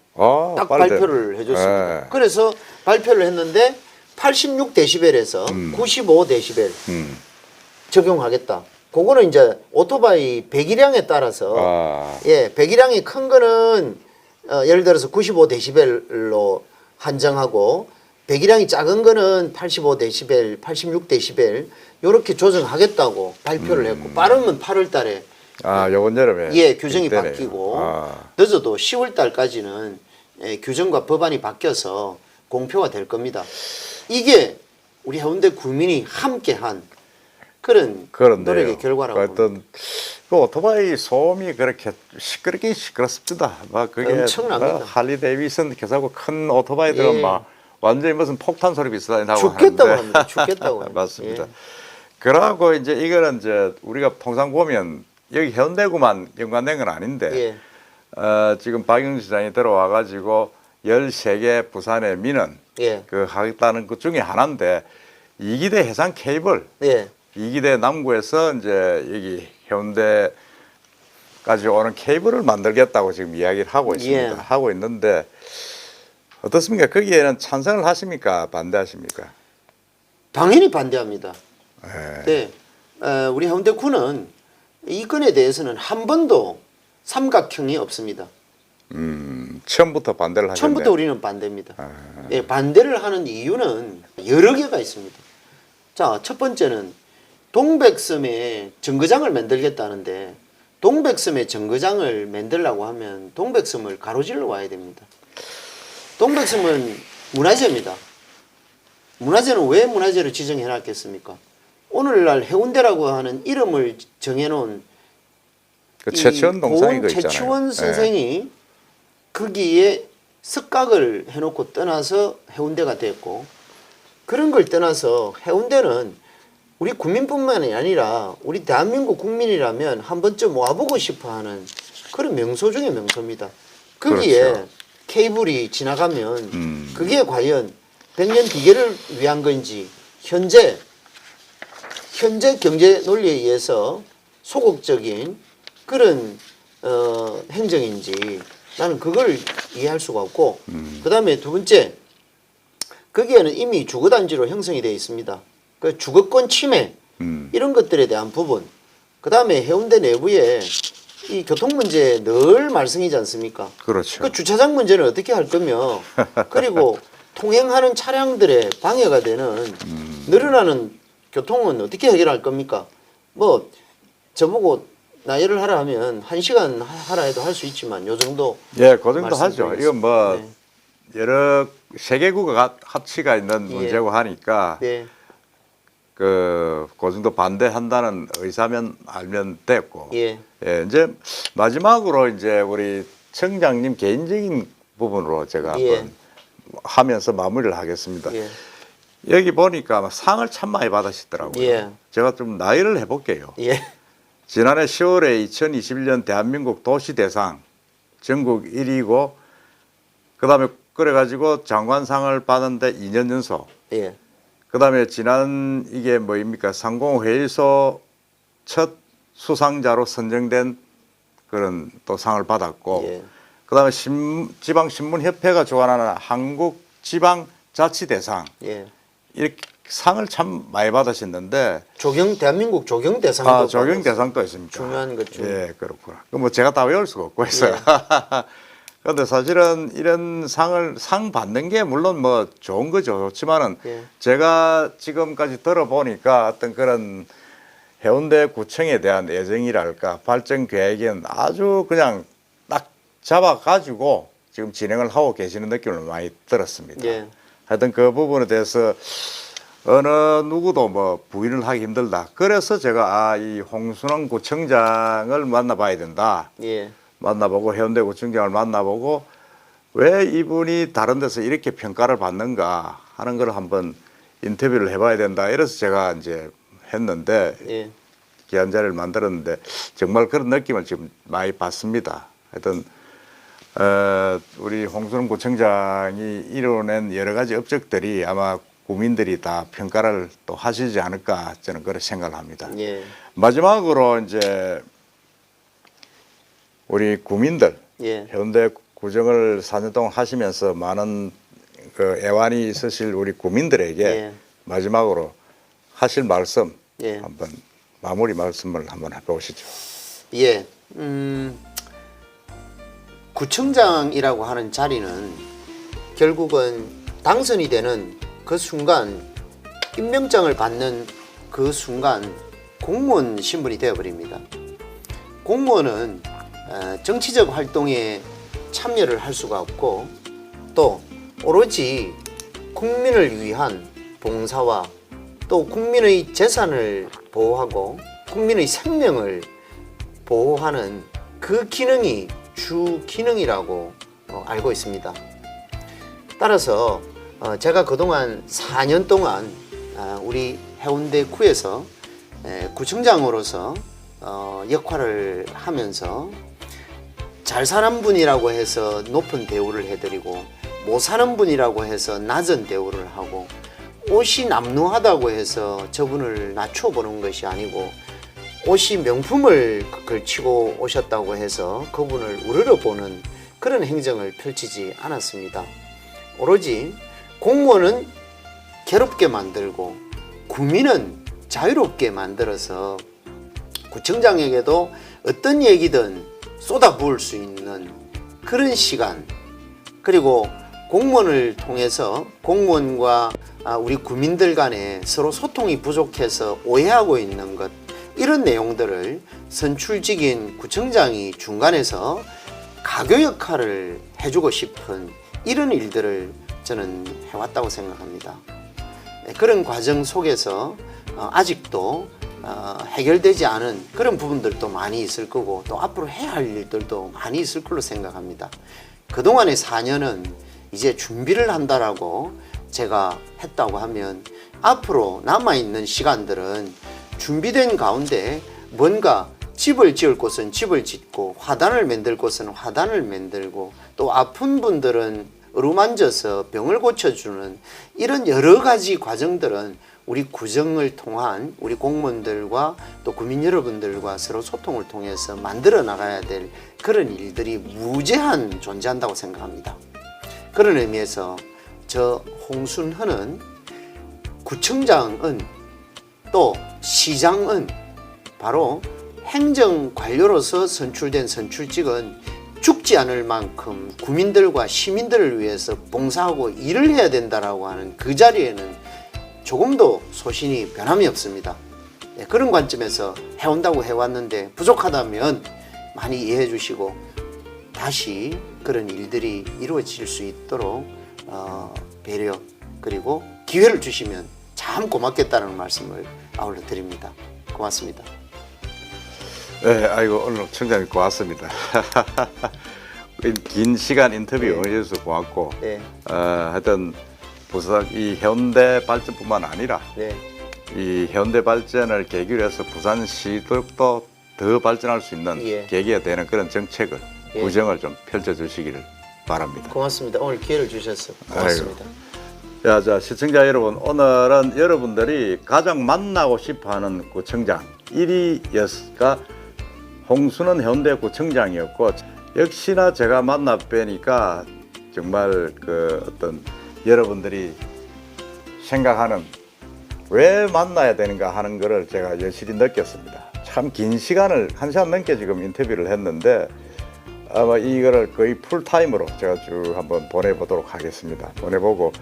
딱 발표를 해줬습니다. 그래서 발표를 했는데 86데시벨에서 95데시벨 적용하겠다. 그거는 이제 오토바이 배기량에 따라서 배기량이 큰 거는 예를 들어서 95데시벨로 한정하고 배기량이 작은 거는 85데시벨, 86데시벨 이렇게 조정하겠다고 발표를 했고 빠르면 8월 달에 이번 여름에 규정이 이때네요. 바뀌고 늦어도 10월 달까지는 규정과 법안이 바뀌어서 공표가 될 겁니다. 이게 우리 해운대 구민이 함께한 그런 노력의 결과라고 어떤 그 오토바이 소음이 그렇게 시끄럽습니다. 막 그게 엄청납니다. 할리 데이비슨 개사고 큰 오토바이들은 막 완전히 무슨 폭탄 소리 비슷하게 나고 죽겠다고 합니다. 죽겠다고 합니다. 맞습니다. 그러고 이제 이거는 이제 우리가 통상 보면 여기 해운대구만 연관된 건 아닌데 지금 박영진 시장이 들어와 가지고 13개 부산의 민원 그 하겠다는 것 중에 하나인데 이기대 해상 케이블 이기대 남구에서 이제 여기 해운대까지 오는 케이블을 만들겠다고 지금 이야기를 하고 있습니다. 하고 있는데 어떻습니까? 거기에는 찬성을 하십니까? 반대하십니까? 당연히 반대합니다. 우리 해운대구는 이 건에 대해서는 한 번도 삼각형이 없습니다. 처음부터 반대를 하셨네요. 처음부터 우리는 반대입니다. 반대를 하는 이유는 여러 개가 있습니다. 자, 첫 번째는 동백섬에 정거장을 만들겠다는데 동백섬에 정거장을 만들려고 하면 동백섬을 가로질러 와야 됩니다. 동백섬은 문화재입니다. 문화재는 왜 문화재로 지정해 놨겠습니까? 오늘날 해운대라고 하는 이름을 정해놓은 최치원 동상이 최치원 선생이 거기에 석각을 해놓고 떠나서 해운대가 됐고 그런 걸 떠나서 해운대는 우리 국민뿐만이 아니라 우리 대한민국 국민이라면 한 번쯤 와보고 싶어하는 그런 명소 중에 명소입니다. 거기에 케이블이 지나가면 그게 과연 백년 비계를 위한 건지 현재 경제 논리에 의해서 소극적인 그런 행정인지 나는 그걸 이해할 수가 없고 그 다음에 두 번째 거기에는 이미 주거단지로 형성이 되어 있습니다. 그 주거권 침해 이런 것들에 대한 부분 그 다음에 해운대 내부에 이 교통 문제 늘 말씀이지 않습니까? 그렇죠. 그 주차장 문제는 어떻게 할 거며 그리고 통행하는 차량들의 방해가 되는 늘어나는 교통은 어떻게 해결할 겁니까? 뭐 저보고 나열을 하라 하면 1시간 하라 해도 할 수 있지만 요 정도 그 정도 하죠. 이건 뭐 여러 세계국가 합치가 있는 문제고 하니까 그 정도 반대한다는 의사면 알면 됐고 이제 마지막으로 이제 우리 청장님 개인적인 부분으로 제가 한번 하면서 마무리를 하겠습니다. 여기 보니까 상을 참 많이 받으시더라고요. 제가 좀 나열을 해볼게요. 지난해 10월에 2021년 대한민국 도시대상 전국 1위고 그 다음에 그래가지고 장관상을 받았는데 2년 연속 그다음에 지난 이게 뭐입니까? 상공회의소 첫 수상자로 선정된 그런 또 상을 받았고, 예. 그다음에 지방신문협회가 주관하는 한국지방자치대상 예. 이렇게 상을 참 많이 받으셨는데, 대한민국 조경 대상도 조경 대상도 있습니까? 중요한 것 중. 예, 그렇구나. 그 뭐 제가 다 외울 수가 없고 해서요. 그런데 사실은 이런 상 받는 게 물론 뭐 좋은 거죠. 좋지만은 예. 제가 지금까지 들어보니까 어떤 그런 해운대 구청에 대한 애정이랄까 발전 계획은 아주 그냥 딱 잡아가지고 지금 진행을 하고 계시는 느낌을 많이 들었습니다. 예. 하여튼 그 부분에 대해서 어느 누구도 뭐 부인을 하기 힘들다. 그래서 제가 이 홍순원 구청장을 만나봐야 된다. 예. 만나보고 해운대 구청장을 만나보고 왜 이분이 다른 데서 이렇게 평가를 받는가 하는 걸 한번 인터뷰를 해봐야 된다. 이래서 제가 이제 했는데 예. 귀한 자리를 만들었는데 정말 그런 느낌을 지금 많이 받습니다. 하여튼 우리 홍순원 구청장이 이뤄낸 여러 가지 업적들이 아마 국민들이 다 평가를 또 하시지 않을까 저는 그렇게 생각을 합니다. 예. 마지막으로 이제 우리 구민들 예. 해운대 구정을 4년 동안 하시면서 많은 그 애환이 있으실 우리 구민들에게 예. 마지막으로 하실 말씀 예. 한번 마무리 말씀을 한번 해보시죠. 예. 구청장이라고 하는 자리는 결국은 당선이 되는 그 순간, 임명장을 받는 그 순간 공무원 신분이 되어버립니다. 공무원은 정치적 활동에 참여를 할 수가 없고 또 오로지 국민을 위한 봉사와 또 국민의 재산을 보호하고 국민의 생명을 보호하는 그 기능이 주 기능이라고 알고 있습니다. 따라서 제가 그동안 4년 동안 우리 해운대구에서 구청장으로서 역할을 하면서 잘 사는 분이라고 해서 높은 대우를 해드리고 못 사는 분이라고 해서 낮은 대우를 하고 옷이 남루하다고 해서 저분을 낮춰보는 것이 아니고 옷이 명품을 걸치고 오셨다고 해서 그분을 우러러보는 그런 행정을 펼치지 않았습니다. 오로지 공무원은 괴롭게 만들고 국민은 자유롭게 만들어서 구청장에게도 어떤 얘기든 쏟아부을 수 있는 그런 시간, 그리고 공무원을 통해서 공무원과 우리 구민들 간에 서로 소통이 부족해서 오해하고 있는 것, 이런 내용들을 선출직인 구청장이 중간에서 가교 역할을 해주고 싶은 이런 일들을 저는 해왔다고 생각합니다. 그런 과정 속에서 아직도 해결되지 않은 그런 부분들도 많이 있을 거고 또 앞으로 해야 할 일들도 많이 있을 걸로 생각합니다. 그동안의 4년은 이제 준비를 한다라고 제가 했다고 하면 앞으로 남아있는 시간들은 준비된 가운데 뭔가 집을 지을 곳은 집을 짓고 화단을 만들 곳은 화단을 만들고 또 아픈 분들은 어루만져서 병을 고쳐주는 이런 여러 가지 과정들은 우리 구정을 통한 우리 공무원들과 또 국민 여러분들과 서로 소통을 통해서 만들어 나가야 될 그런 일들이 무제한 존재한다고 생각합니다. 그런 의미에서 저 홍순헌은 구청장은 또 시장은 바로 행정관료로서 선출된 선출직은 죽지 않을 만큼 국민들과 시민들을 위해서 봉사하고 일을 해야 된다라고 하는 그 자리에는 조금도 소신이 변함이 없습니다. 그런 관점에서 해온다고 해왔는데 부족하다면 많이 이해해 주시고 다시 그런 일들이 이루어질 수 있도록 배려 그리고 기회를 주시면 참 고맙겠다는 말씀을 아울러 드립니다. 고맙습니다. 네, 아이고 오늘 청장님 고맙습니다. 긴 시간 인터뷰 응해주셔서 고맙고, 네. 하여튼 부산 이 해운대 발전뿐만 아니라 네. 이 해운대 발전을 계기로 해서 부산시도 더 발전할 수 있는 예. 계기가 되는 그런 정책을 예. 구정을 좀 펼쳐주시기를 바랍니다. 고맙습니다. 오늘 기회를 주셔서 고맙습니다. 아이고. 자, 시청자 여러분, 오늘은 여러분들이 가장 만나고 싶어하는 구청장 1위가 홍순원 현대구청장이었고, 역시나 제가 만나 뵈니까 정말 그 어떤 여러분들이 생각하는 왜 만나야 되는가 하는 것을 제가 여실히 느꼈습니다. 참 긴 시간을 1시간 넘게 지금 인터뷰를 했는데 아마 이거를 거의 풀타임으로 제가 쭉 한번 보내보도록 하겠습니다. 보내보고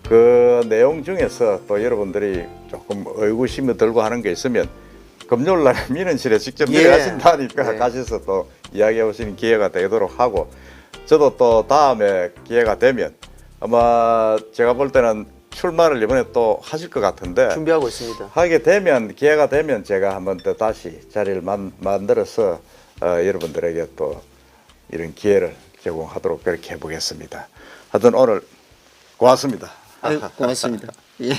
그 내용 중에서 또 여러분들이 조금 의구심이 들고 하는 게 있으면 금요일날 민원실에 직접 예. 내려가신다니까 네. 가셔서 또 이야기해 보시는 기회가 되도록 하고, 저도 또 다음에 기회가 되면 아마 제가 볼 때는 출마를 이번에 또 하실 것 같은데, 준비하고 있습니다. 하게 되면 기회가 되면 제가 한번 또 다시 자리를 만들어서 여러분들에게 또 이런 기회를 제공하도록 그렇게 해보겠습니다. 하여튼 오늘 고맙습니다. 아유, 고맙습니다. 예.